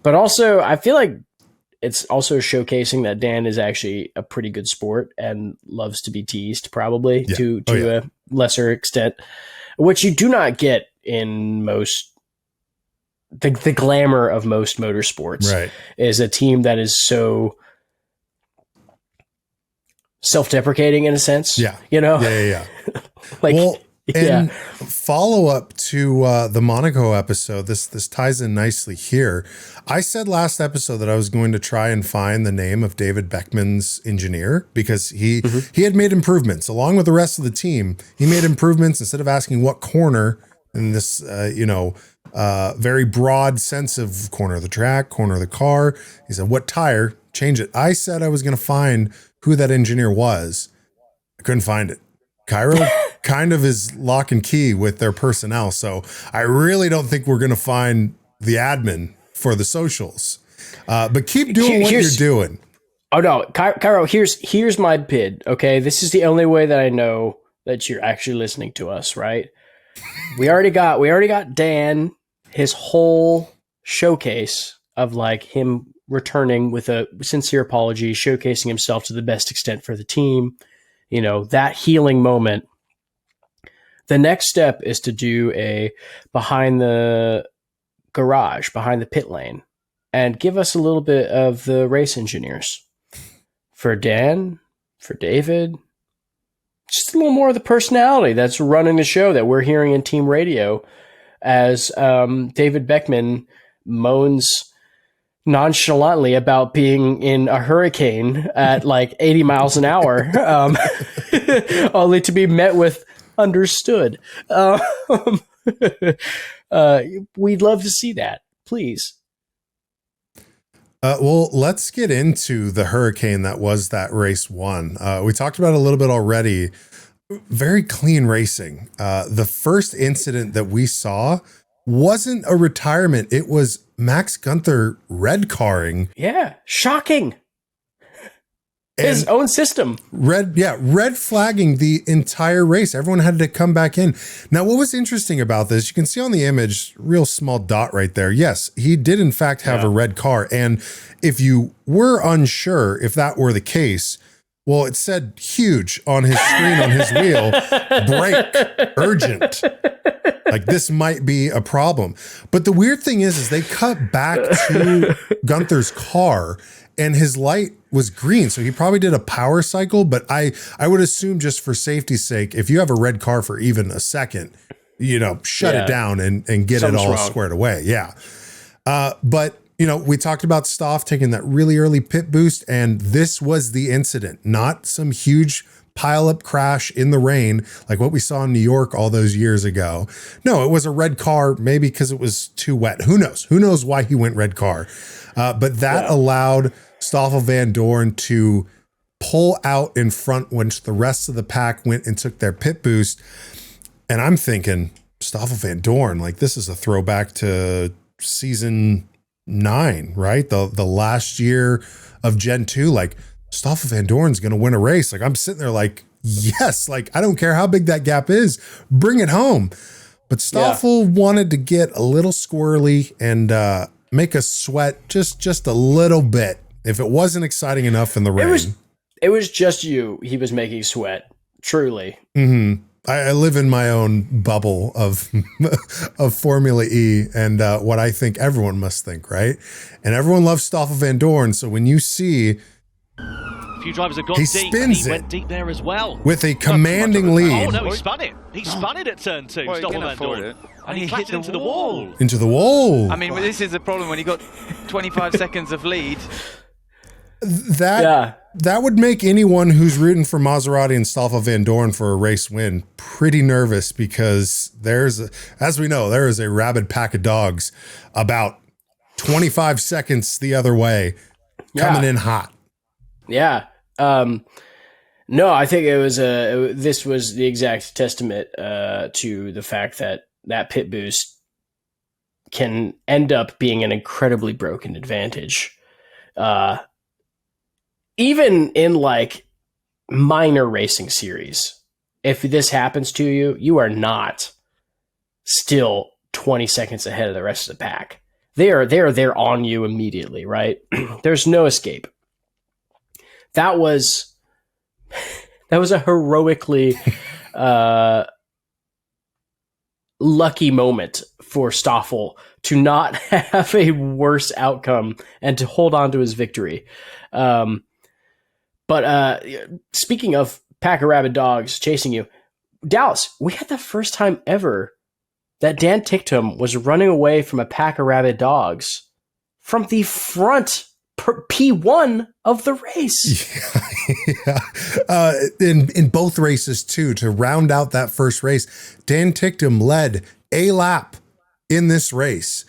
But also, I feel like it's also showcasing that Dan is actually a pretty good sport and loves to be teased, probably to a lesser extent, which you do not get in most. The glamour of most motorsports is a team that is so self-deprecating in a sense. Yeah. Yeah. Like, well, and yeah. follow up to the Monaco episode. This ties in nicely here. I said last episode that I was going to try and find the name of David Beckman's engineer because he had made improvements along with the rest of the team. He made improvements instead of asking what corner in this, very broad sense of corner of the track, corner of the car. He said, what tire? Change it. I said I was going to find who that engineer was. I couldn't find it. KIRO kind of is lock and key with their personnel. So I really don't think we're going to find the admin for the socials. But keep doing what you're doing. Oh no, KIRO, here's my bid. Okay. This is the only way that I know that you're actually listening to us, right? We already got Dan, his whole showcase of like him returning with a sincere apology, showcasing himself to the best extent for the team, that healing moment. The next step is to do a behind the garage, behind the pit lane, and give us a little bit of the race engineers for Dan, for David, just a little more of the personality that's running the show that we're hearing in team radio as David Beckman moans nonchalantly about being in a hurricane at like 80 miles an hour, only to be met with understood. We'd love to see that, please. Well, let's get into the hurricane that was that race one. We talked about it a little bit already. Very clean racing. The first incident that we saw wasn't a retirement. It was Max Gunther red carring. Yeah. Shocking. His own system. Red flagging the entire race. Everyone had to come back in. Now, what was interesting about this, you can see on the image, real small dot right there. Yes, he did in fact have a red car. And if you were unsure if that were the case, well, it said huge on his screen on his wheel, brake, urgent. Like this might be a problem. But the weird thing is they cut back to Gunther's car and his light was green. So he probably did a power cycle, but I would assume just for safety's sake, if you have a red car for even a second, shut it down and get Something's it all wrong. Squared away. Yeah. But we talked about Stoff taking that really early pit boost, and this was the incident, not some huge pile-up crash in the rain like what we saw in New York all those years ago. No, it was a red car, maybe because it was too wet. Who knows? Who knows why he went red car? But that allowed Stoffel Vandoorne to pull out in front once the rest of the pack went and took their pit boost. And I'm thinking, Stoffel Vandoorne, like this is a throwback to season 9, right? The last year of Gen 2, like Stoffel Vandoorne's going to win a race. Like I'm sitting there like, yes, like I don't care how big that gap is, bring it home. But Stoffel wanted to get a little squirrely and make us sweat just a little bit. If it wasn't exciting enough in the rain. It was just you he was making sweat, truly. Mm-hmm. I live in my own bubble of Formula E and what I think everyone must think, right? And everyone loves Stoffel Vandoorne. So when you see a few drivers have gone he deep, spins and he went deep there as well. With a commanding lead. Oh no, he spun it. He spun it at turn 2, Stoffel Vandoorne. And he hit into the wall. Into the wall. I mean, this is the problem when you got 25 seconds of lead. That would make anyone who's rooting for Maserati and Stoffel Vandoorne for a race win pretty nervous because as we know, there is a rabid pack of dogs about 25 seconds the other way coming in hot. Yeah. No, I think this was the exact testament to the fact that pit boost can end up being an incredibly broken advantage. Even in like minor racing series, if this happens to you, you are not still 20 seconds ahead of the rest of the pack. They're on you immediately, right? There's no escape. That was a heroically lucky moment for Stoffel to not have a worse outcome and to hold on to his victory. But speaking of pack of rabid dogs chasing you, Dallas, we had the first time ever that Dan Ticktum was running away from a pack of rabid dogs from the front P1 of the race. Yeah. In both races too, to round out that first race, Dan Ticktum led a lap in this race.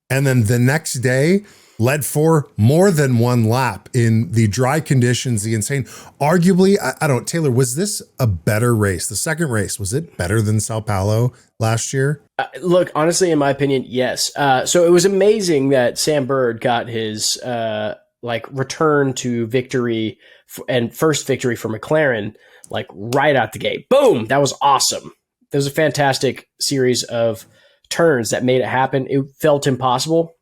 And then the next day led for more than one lap in the dry conditions, the insane, arguably, I don't, Taylor, was this a better race? The second race, was it better than Sao Paulo last year? Look, honestly, in my opinion, yes. So it was amazing that Sam Bird got his return to victory and first victory for McLaren, like right out the gate. Boom! That was awesome. There was a fantastic series of turns that made it happen. It felt impossible.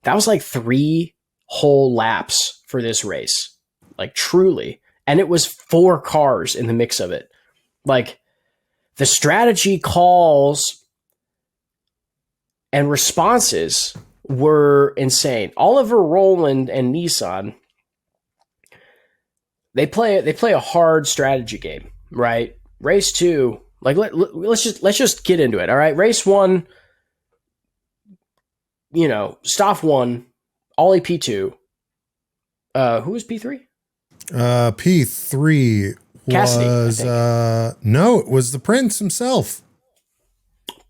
That was like 3 whole laps for this race, like truly. And it was 4 cars in the mix of it. Like the strategy calls and responses were insane. Oliver Roland and Nissan, they play a hard strategy game, right? Race 2, like let's just get into it. All right, race 1. Stoff 1, Ollie P2. Who was P3? P3 Cassidy, was no, it was the Prince himself.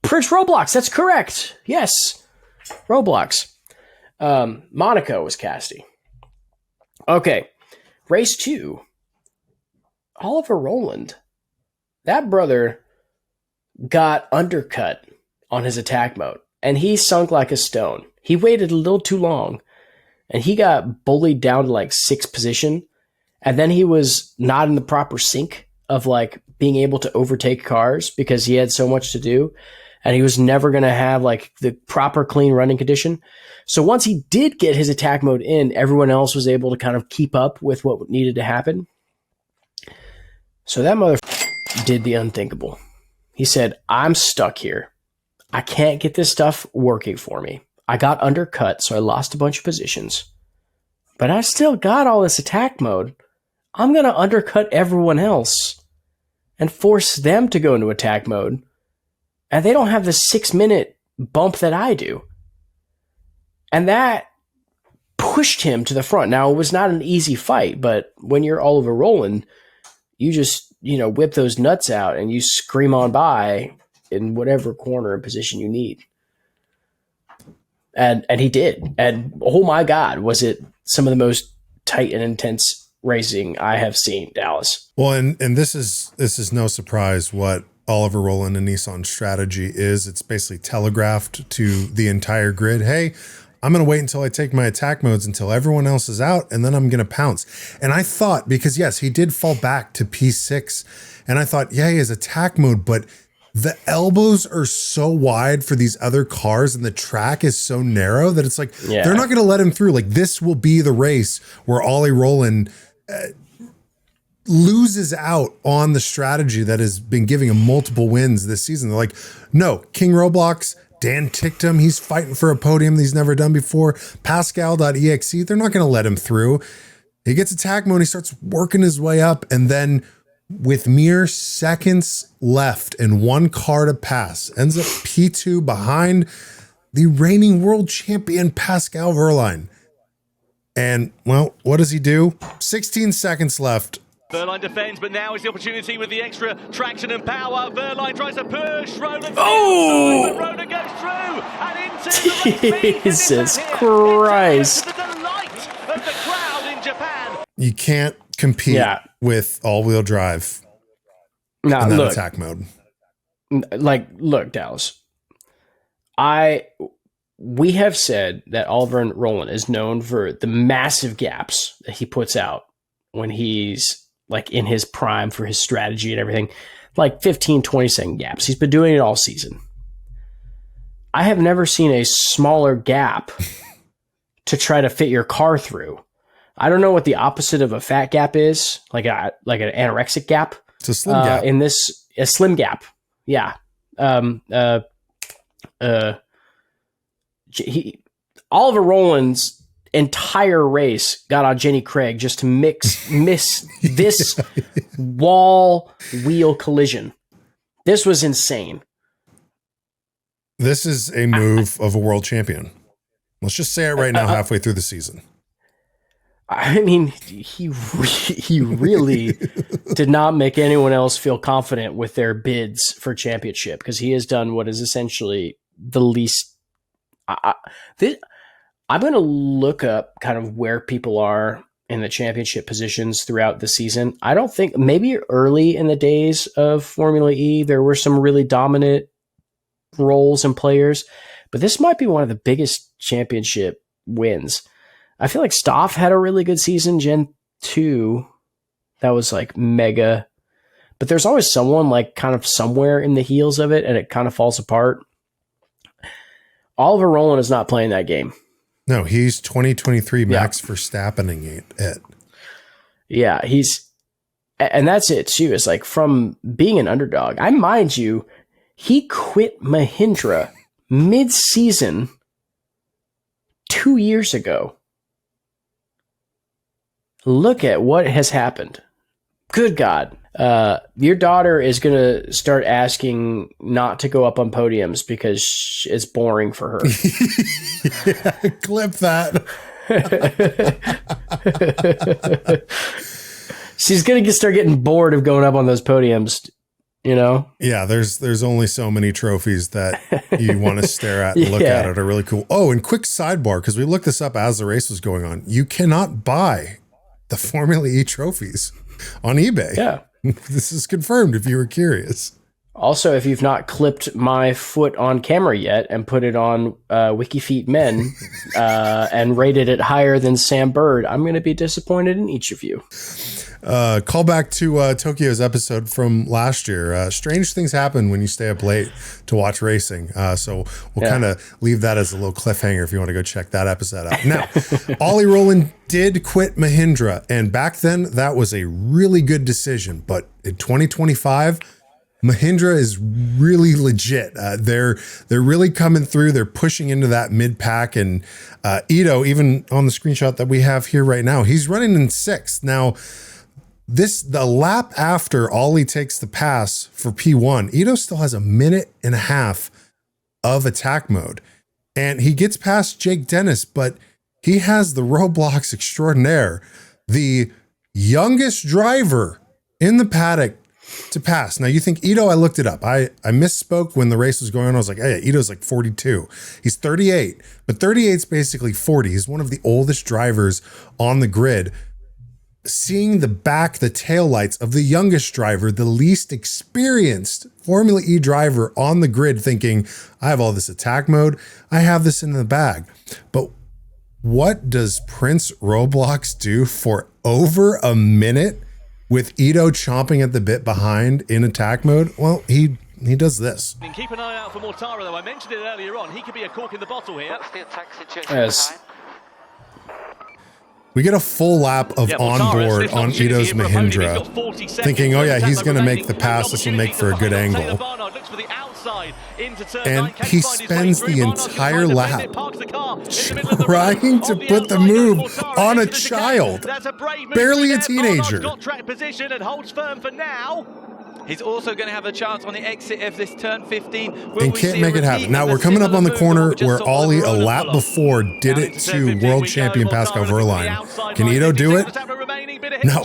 Prince Roblox, that's correct. Yes. Roblox. Monaco was Cassidy. Okay. Race 2. Oliver Roland. That brother got undercut on his attack mode. And he sunk like a stone. He waited a little too long. And he got bullied down to like 6th position. And then he was not in the proper sync of like being able to overtake cars because he had so much to do. And he was never going to have like the proper clean running condition. So once he did get his attack mode in, everyone else was able to kind of keep up with what needed to happen. So that motherfucker did the unthinkable. He said, I'm stuck here. I can't get this stuff working for me. I got undercut, so I lost a bunch of positions. But I still got all this attack mode. I'm going to undercut everyone else and force them to go into attack mode. And they don't have the 6-minute bump that I do. And that pushed him to the front. Now, it was not an easy fight, but when you're Oliver Roland, you just, whip those nuts out and you scream on by in whatever corner and position you need. And he did. And oh my God, was it some of the most tight and intense racing I have seen, Dallas. Well, and this is no surprise what Oliver Roland and Nissan's strategy is. It's basically telegraphed to the entire grid. Hey, I'm going to wait until I take my attack modes until everyone else is out, and then I'm going to pounce. And I thought, because yes, he did fall back to P6, and I thought, yeah, he has attack mode, but the elbows are so wide for these other cars and the track is so narrow that it's like, they're not going to let him through. Like, this will be the race where Ollie Roland loses out on the strategy that has been giving him multiple wins this season. They're like, no, King Roblox, Dan Ticktum, he's fighting for a podium that he's never done before. Pascal.exe, they're not going to let him through. He gets attack mode, he starts working his way up, and then with mere seconds left and 1 car to pass, ends up P2 behind the reigning world champion Pascal Wehrlein. And, well, what does he do? 16 seconds left. Wehrlein defends, but now is the opportunity with the extra traction and power. Wehrlein tries to push. Roland Roland goes through and into Jesus Christ. To the delight of the crowd in Japan. You can't compete with all-wheel drive in that attack mode. Look, Dallas. We have said that Oliver Roland is known for the massive gaps that he puts out when he's like in his prime for his strategy and everything, like 15, 20-second gaps. He's been doing it all season. I have never seen a smaller gap to try to fit your car through. I don't know what the opposite of a fat gap is, like an anorexic gap. It's a slim gap. In this, a slim gap. Yeah. Oliver Roland's entire race got on Jenny Craig just to miss this wall wheel collision. This was insane. This is a move of a world champion. Let's just say it right now, halfway through the season. I mean, he really did not make anyone else feel confident with their bids for championship, because he has done what is essentially the least. I'm going to look up kind of where people are in the championship positions throughout the season. I don't think, maybe early in the days of Formula E, there were some really dominant roles and players, but this might be one of the biggest championship wins. I feel like Stoff had a really good season, Gen 2. That was like mega. But there's always someone like kind of somewhere in the heels of it, and it kind of falls apart. Oliver Roland is not playing that game. No, he's 2023 Max Verstappening it. Yeah, and that's it too. It's like, from being an underdog. I mind you, he quit Mahindra mid-season 2 years ago. Look at what has happened. Good God. Your daughter is going to start asking not to go up on podiums because it's boring for her. Yeah, clip that. She's going to start getting bored of going up on those podiums, you know? Yeah, there's only so many trophies that you want to stare at and look at it are really cool. Oh, and quick sidebar, because we looked this up as the race was going on. You cannot buy the Formula E trophies on eBay. Yeah. This is confirmed if you were curious. Also, if you've not clipped my foot on camera yet and put it on WikiFeet Men and rated it higher than Sam Bird, I'm going to be disappointed in each of you. Call back to Tokyo's episode from last year. Strange things happen when you stay up late to watch racing. So we'll kind of leave that as a little cliffhanger if you want to go check that episode out. Now, Ollie Roland did quit Mahindra, and back then that was a really good decision. But in 2025, Mahindra is really legit. They're really coming through. They're pushing into that mid pack, and Ito, even on the screenshot that we have here right now, he's running in sixth now. The lap after Ollie takes the pass for P1, Ito still has a minute and a half of attack mode, and he gets past Jake Dennis, but he has the roadblocks extraordinaire, the youngest driver in the paddock to pass. Now you think Ito, I looked it up. I misspoke when the race was going on. I was like, hey, Ito's like 42. He's 38, but 38 is basically 40. He's one of the oldest drivers on the grid. Seeing the taillights of the youngest driver, the least experienced Formula E driver on the grid, thinking, I have all this attack mode. I have this in the bag. But what does Prince Roblox do for over a minute with Ito chomping at the bit behind in attack mode? Well, he does this. Keep an eye out for Mortara, though. I mentioned it earlier on. He could be a cork in the bottle here. What's the attack situation Yes. We get a full lap of onboard on Ito's Mahindra, thinking, oh yeah, he's going to make the pass. This will make for a good angle. And he spends the entire lap trying to put the move on a child, barely a teenager. He's also going to have a chance on the exit of this turn 15. And can't make it happen. Now we're coming up on the corner where Ollie, a lap before, did it to world champion Pascal Wehrlein. Can Ito do it? No,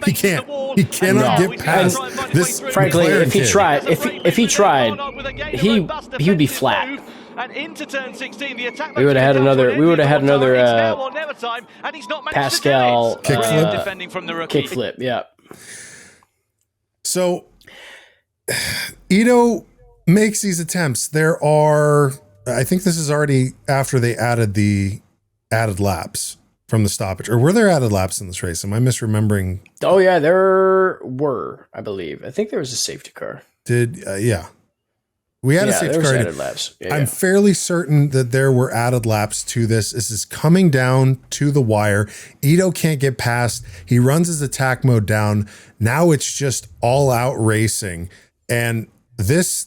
he can't. He cannot get past this. Frankly, if he tried, he would be flat. We would have had another. Pascal kickflip. Yeah. So Ito makes these attempts. There are, I think this is already after they added the added laps from the stoppage, or were there added laps in this race? Am I misremembering? Oh yeah, there were, I believe. I think there was a safety car. Yeah. We had a safety car. Added laps. Yeah, I'm fairly certain that there were added laps to this. This is coming down to the wire. Ito can't get past. He runs his attack mode down. Now it's just all out racing. And this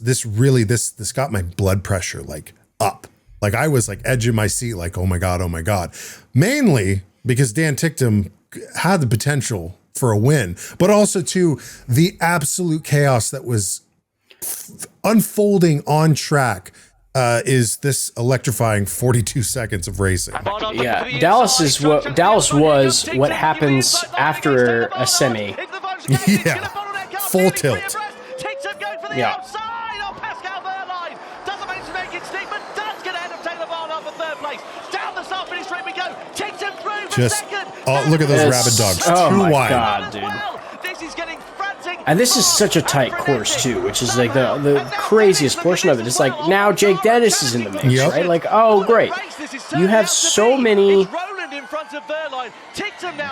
got my blood pressure like up. Like I was like edging my seat, like, oh my God. Mainly because Dan Ticktum had the potential for a win, but also to the absolute chaos that was unfolding on track is this electrifying 42 seconds of racing. Yeah, Dallas was what happens after a semi. Yeah, full tilt. Yeah. Doesn't manage to make it stick, but does get ahead of Taylor Barnard for third place. Down the start finish straight we go. Takes him through for second. Oh, look at those rabid dogs. Oh Too my wide. God, dude. Well, this is getting frantic. And this is such a tight course too, which is like the craziest portion of it. It's like now Jake Dennis is in the mix, Yep. right? Like, oh great, you have so many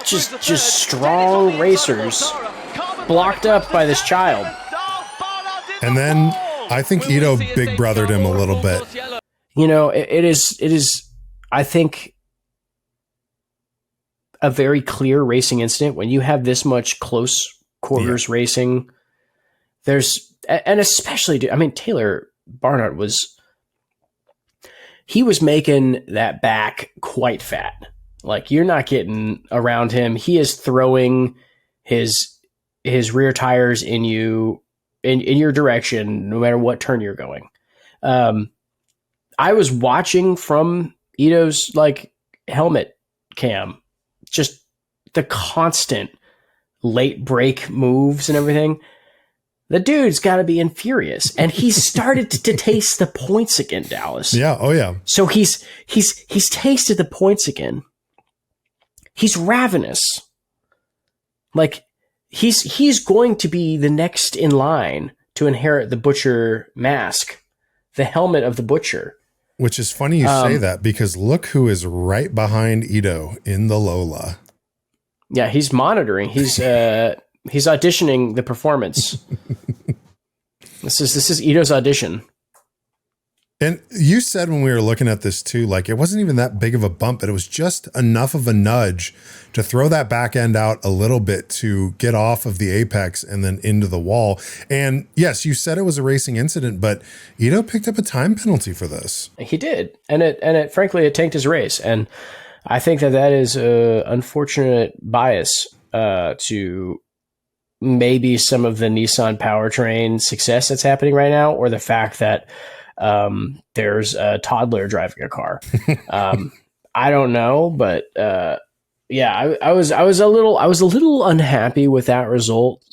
just strong racers blocked up by this child. And then I think Ito big brothered him a little bit. You know, it is, I think, a very clear racing incident when you have this much close quarters racing. And especially, I mean, Taylor Barnard was making that back quite fat. Like, you're not getting around him. He is throwing his rear tires in your direction, no matter what turn you're going. I was watching from Ito's like helmet cam, just the constant late break moves and everything. The dude's got to be infurious, and he's started to taste the points again, Dallas. Yeah. Oh yeah. So he's tasted the points again. He's ravenous. Like he's going to be the next in line to inherit the butcher mask, the helmet of the butcher. Which is funny you say that, because look who is right behind Ito in the Lola. Yeah, he's monitoring. He's auditioning the performance. This is Ito's audition. And you said when we were looking at this too, like it wasn't even that big of a bump, but it was just enough of a nudge to throw that back end out a little bit to get off of the apex and then into the wall. And yes, you said it was a racing incident, but Ito picked up a time penalty for this. He did, and it frankly it tanked his race. And I think that is a unfortunate bias to maybe some of the Nissan powertrain success that's happening right now, or the fact that there's a toddler driving a car. I don't know, but yeah, I was a little unhappy with that result.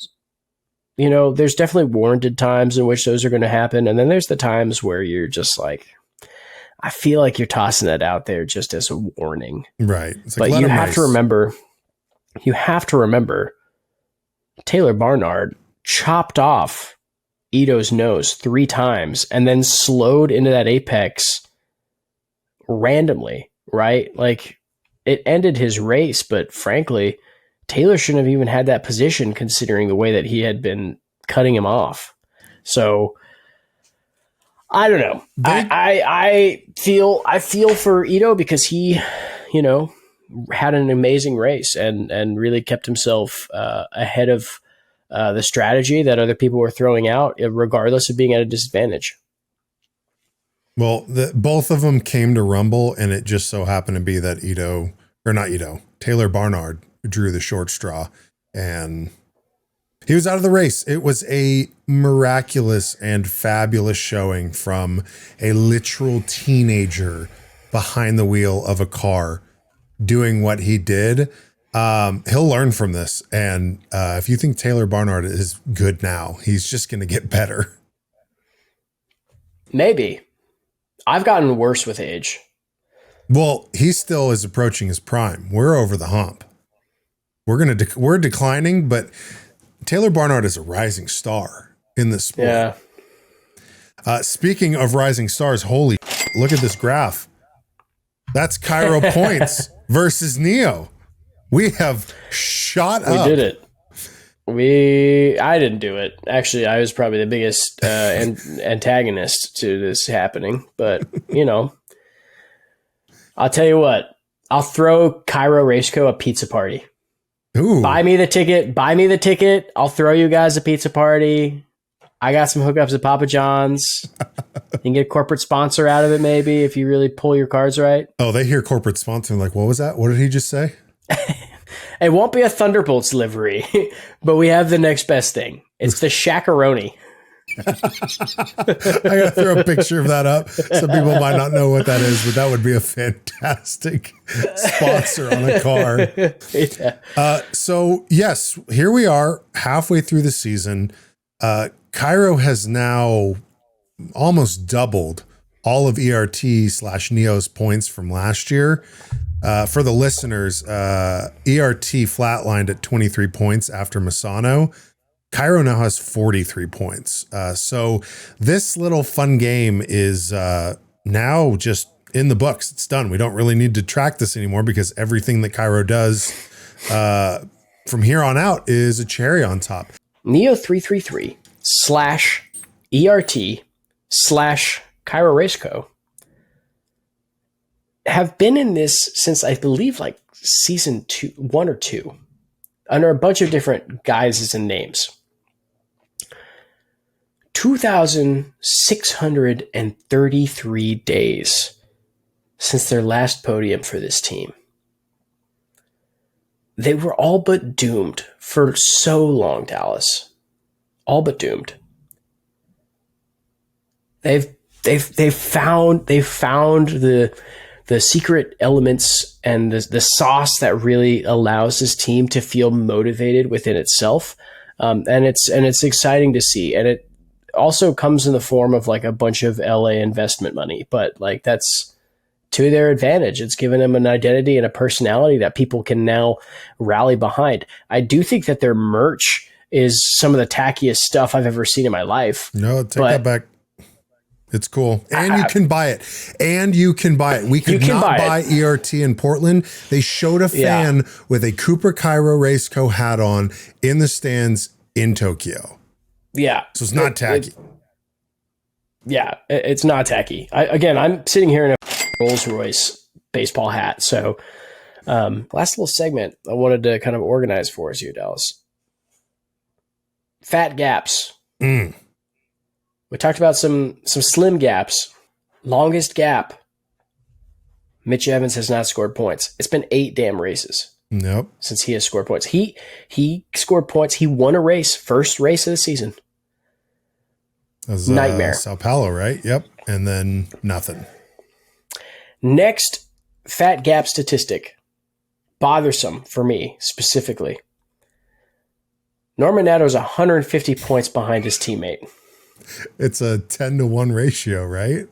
You know, there's definitely warranted times in which those are going to happen, and then there's the times where you're just like, I feel like you're tossing that out there just as a warning, right? It's like, but you have to remember, Taylor Barnard chopped off Ito's nose 3 times and then slowed into that apex randomly, right? Like, it ended his race, but frankly, Taylor shouldn't have even had that position considering the way that he had been cutting him off. So I don't know. I feel for Ito because he, you know, had an amazing race and really kept himself ahead of the strategy that other people were throwing out, regardless of being at a disadvantage. Well, both of them came to Rumble, and it just so happened to be that Taylor Barnard drew the short straw, and he was out of the race. It was a miraculous and fabulous showing from a literal teenager behind the wheel of a car doing what he did. He'll learn from this. And if you think Taylor Barnard is good now, he's just going to get better. Maybe. I've gotten worse with age. Well, he still is approaching his prime. We're over the hump. We're declining, but Taylor Barnard is a rising star in this sport. Yeah. Speaking of rising stars, look at this graph. That's KIRO points versus Neo. We have shot up. We did it. I didn't do it. Actually, I was probably the biggest antagonist to this happening. But, you know, I'll tell you what. I'll throw KIRO Race Co. a pizza party. Ooh. Buy me the ticket. I'll throw you guys a pizza party. I got some hookups at Papa John's. You can get a corporate sponsor out of it, maybe, if you really pull your cards right. Oh, they hear corporate sponsor. Like, what was that? What did he just say? It won't be a Thunderbolts livery, but we have the next best thing. It's the Shakaroni. I gotta throw a picture of that up. Some people might not know what that is, but that would be a fantastic sponsor on a car. Yeah. So yes, here we are halfway through the season. KIRO has now almost doubled all of ERT/Neo's points from last year. For the listeners, ERT flatlined at 23 points after Misano. KIRO now has 43 points. So this little fun game is now just in the books. It's done. We don't really need to track this anymore because everything that KIRO does from here on out is a cherry on top. Neo 333 / ERT / KIRO Race Co. have been in this since, I believe, like season 1 or 2, under a bunch of different guises and names. 2,633 days since their last podium for this team. They were all but doomed for so long, Dallas. All but doomed. They've found the secret elements and the sauce that really allows this team to feel motivated within itself, and it's exciting to see. And it also comes in the form of like a bunch of LA investment money, but like that's to their advantage. It's given them an identity and a personality that people can now rally behind. I do think that their merch is some of the tackiest stuff I've ever seen in my life. No, take that back. It's cool. And you can buy it. We could not buy ERT in Portland. They showed a fan with a Cooper KIRO Race Co hat on in the stands in Tokyo. Yeah. So it's not tacky. It's not tacky. I'm sitting here in a Rolls Royce baseball hat. So last little segment I wanted to kind of organize for us here, Dallas. Fat gaps. We talked about some slim gaps. Longest gap. Mitch Evans has not scored points. It's been 8 damn races. Nope. Since he has scored points. He scored points. He won a race, first race of the season. That was, nightmare. Sao Paulo, right? Yep. And then nothing. Next fat gap statistic. Bothersome for me specifically. Norman Netto's 150 points behind his teammate. It's a 10-to-1 ratio, right?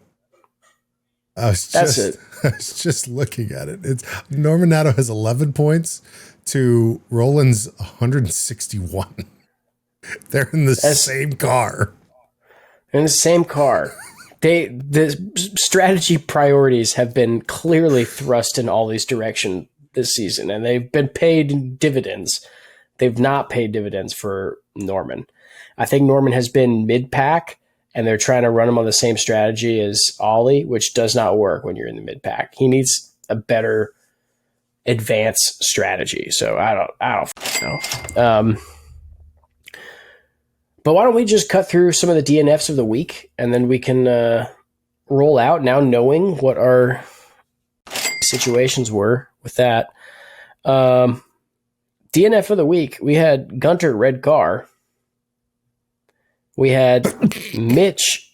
I was just looking at it. It's Norman Nato has 11 points to Roland's 161. They're in the same car. In the same car. The strategy priorities have been clearly thrust in Ollie's direction this season, and they've been paid dividends. They've not paid dividends for Norman. I think Norman has been mid-pack, and they're trying to run him on the same strategy as Ollie, which does not work when you're in the mid-pack. He needs a better advanced strategy. So I don't know. But why don't we just cut through some of the DNFs of the week, and then we can roll out now knowing what our situations were with that. DNF of the week, we had Gunther red car. We had Mitch.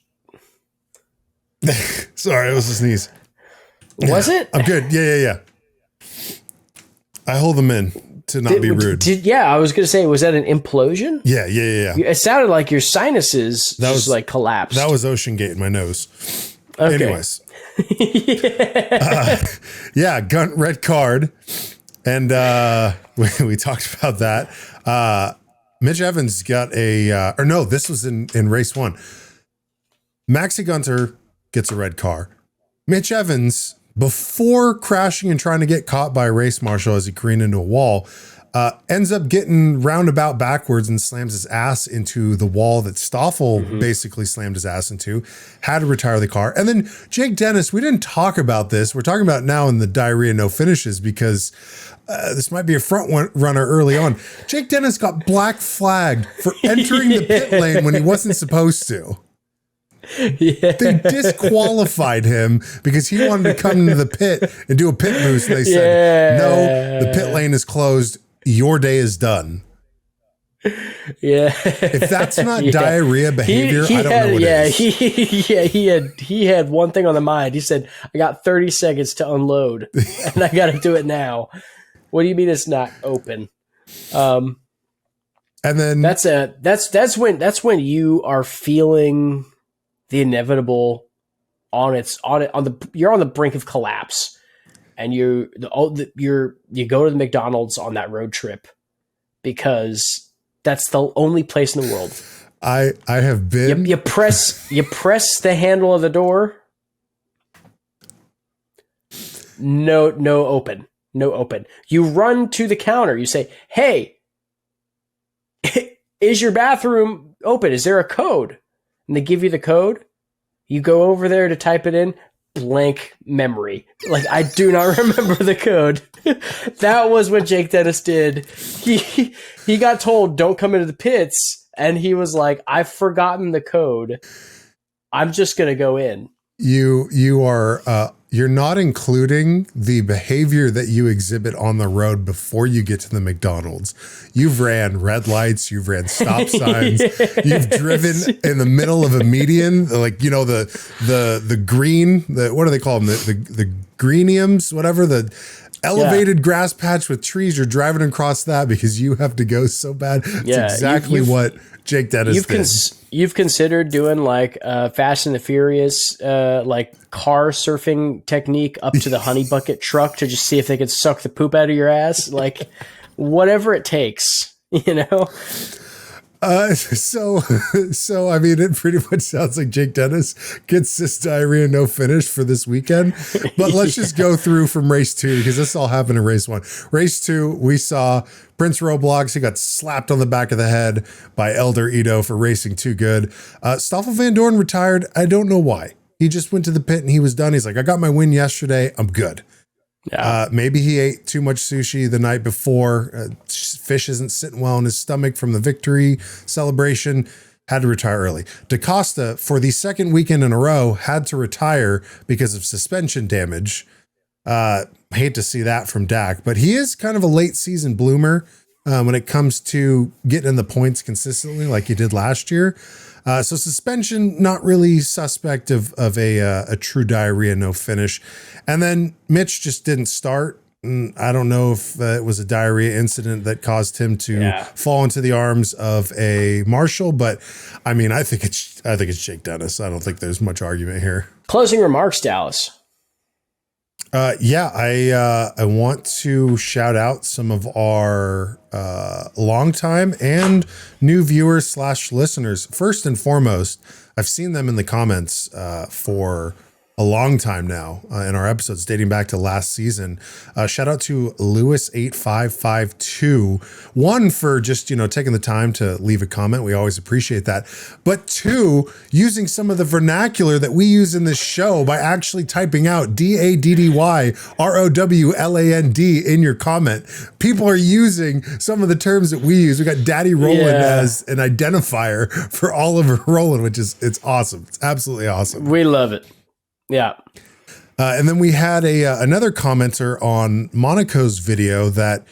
Sorry, it was a sneeze. Was it? I'm good. Yeah. I hold them in to not be rude. I was going to say, was that an implosion? Yeah. It sounded like your sinuses like collapsed. That was Ocean Gate in my nose. Okay. Anyways. Gunt red card. And we talked about that. Mitch Evans got this was in race 1. Maxi Gunther gets a red car. Mitch Evans, before crashing and trying to get caught by a race marshal as he careened into a wall, ends up getting roundabout backwards and slams his ass into the wall that Stoffel basically slammed his ass into, had to retire the car. And then Jake Dennis, we didn't talk about this. We're talking about now in the diarrhea no finishes because this might be a front runner early on. Jake Dennis got black flagged for entering the pit lane when he wasn't supposed to. Yeah. They disqualified him because he wanted to come into the pit and do a pit boost. And they said, no, the pit lane is closed. Your day is done. Yeah. If that's not diarrhea behavior, I don't know what it is. He had one thing on the mind. He said, I got 30 seconds to unload and I got to do it now. What do you mean it's not open? And then that's when you are feeling the inevitable you're on the brink of collapse, and you go to the McDonald's on that road trip because that's the only place in the world. I have been. You press the handle of the door. No open. You run to the counter. You say, "Hey, is your bathroom open? Is there a code?" And they give you the code. You go over there to type it in. Blank memory. Like, I do not remember the code. That was what Jake Dennis did. He got told, don't come into the pits. And he was like, I've forgotten the code. I'm just going to go in. You are, you're not including the behavior that you exhibit on the road before you get to the McDonald's. You've ran red lights, you've ran stop signs, you've driven in the middle of a median, like, you know, the green, what do they call them? The greeniums, whatever, the elevated grass patch with trees. You're driving across that because you have to go so bad. It's exactly what Jake Dennis did. You've considered doing like Fast and the Furious, like car surfing technique up to the honey bucket truck to just see if they could suck the poop out of your ass, like whatever it takes, you know. So I mean, it pretty much sounds like Jake Dennis gets this diarrhea no finish for this weekend. But let's just go through from race 2 because this all happened in race 1. Race 2, we saw Prince Roblox. He got slapped on the back of the head by Elder Ito for racing too good. Stoffel Vandoorne retired. I don't know why. He just went to the pit and he was done. He's like, I got my win yesterday. I'm good. Yeah. Maybe he ate too much sushi the night before. Fish isn't sitting well in his stomach from the victory celebration. Had to retire early. DaCosta, for the second weekend in a row, had to retire because of suspension damage. Hate to see that from Dak, but he is kind of a late season bloomer when it comes to getting in the points consistently like he did last year. So suspension, not really suspect of a true diarrhea no finish. And then Mitch just didn't start. I don't know if it was a diarrhea incident that caused him to fall into the arms of a marshal, but I mean, I think it's Jake Dennis. I don't think there's much argument here. Closing remarks, Dallas. I want to shout out some of our longtime and new viewers / listeners. First and foremost, I've seen them in the comments for a long time now in our episodes dating back to last season. Shout out to Lewis8552. 1, for just, taking the time to leave a comment. We always appreciate that. But 2, using some of the vernacular that we use in this show by actually typing out DADDYROWLAND in your comment. People are using some of the terms that we use. We got Daddy Roland as an identifier for Oliver Roland, which it's awesome. It's absolutely awesome. We love it. Yeah. And then we had another commenter on Monaco's video that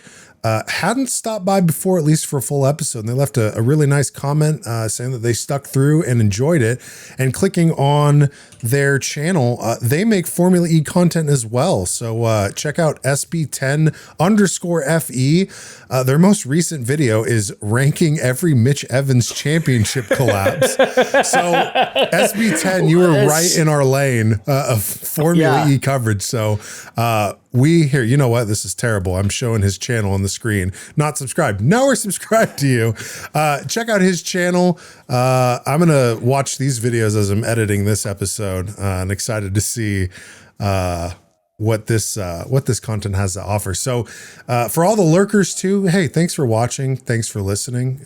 hadn't stopped by before, at least for a full episode. And they left a really nice comment saying that they stuck through and enjoyed it. And clicking on their channel, they make Formula E content as well. So check out SB10_FE. Their most recent video is ranking every Mitch Evans championship collapse. So SB10, you were right in our lane of Formula E coverage. So we here, you know what? This is terrible. I'm showing his channel on the screen. Not subscribed. Now we're subscribed to you. Check out his channel. I'm going to watch these videos as I'm editing this episode. And excited to see what this content has to offer. So for all the lurkers too, hey, thanks for watching. Thanks for listening.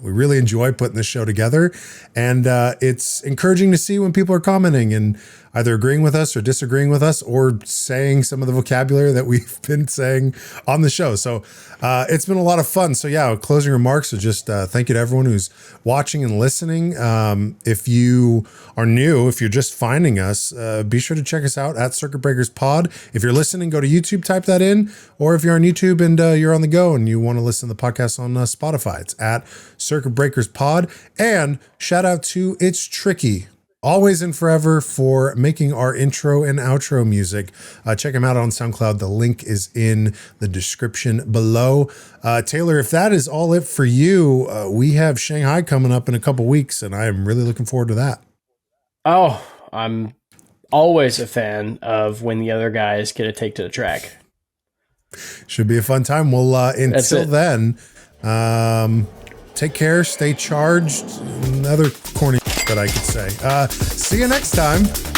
We really enjoy putting this show together, and it's encouraging to see when people are commenting and either agreeing with us or disagreeing with us or saying some of the vocabulary that we've been saying on the show. So it's been a lot of fun. So yeah, closing remarks are just thank you to everyone who's watching and listening. If you are new, if you're just finding us, be sure to check us out at Circuit Breakers Pod. If you're listening, go to YouTube, type that in. Or if you're on YouTube and you're on the go and you want to listen to the podcast on Spotify, it's at Circuit Breakers Pod. And shout out to It's Tricky, always and forever, for making our intro and outro music. Check him out on SoundCloud. The link is in the description below. Taylor, if that is all it for you, we have Shanghai coming up in a couple weeks, and I am really looking forward to that. Oh, I'm always a fan of when the other guys get a take to the track. Should be a fun time. Well, until then, take care, stay charged, another corny that I could say. See you next time.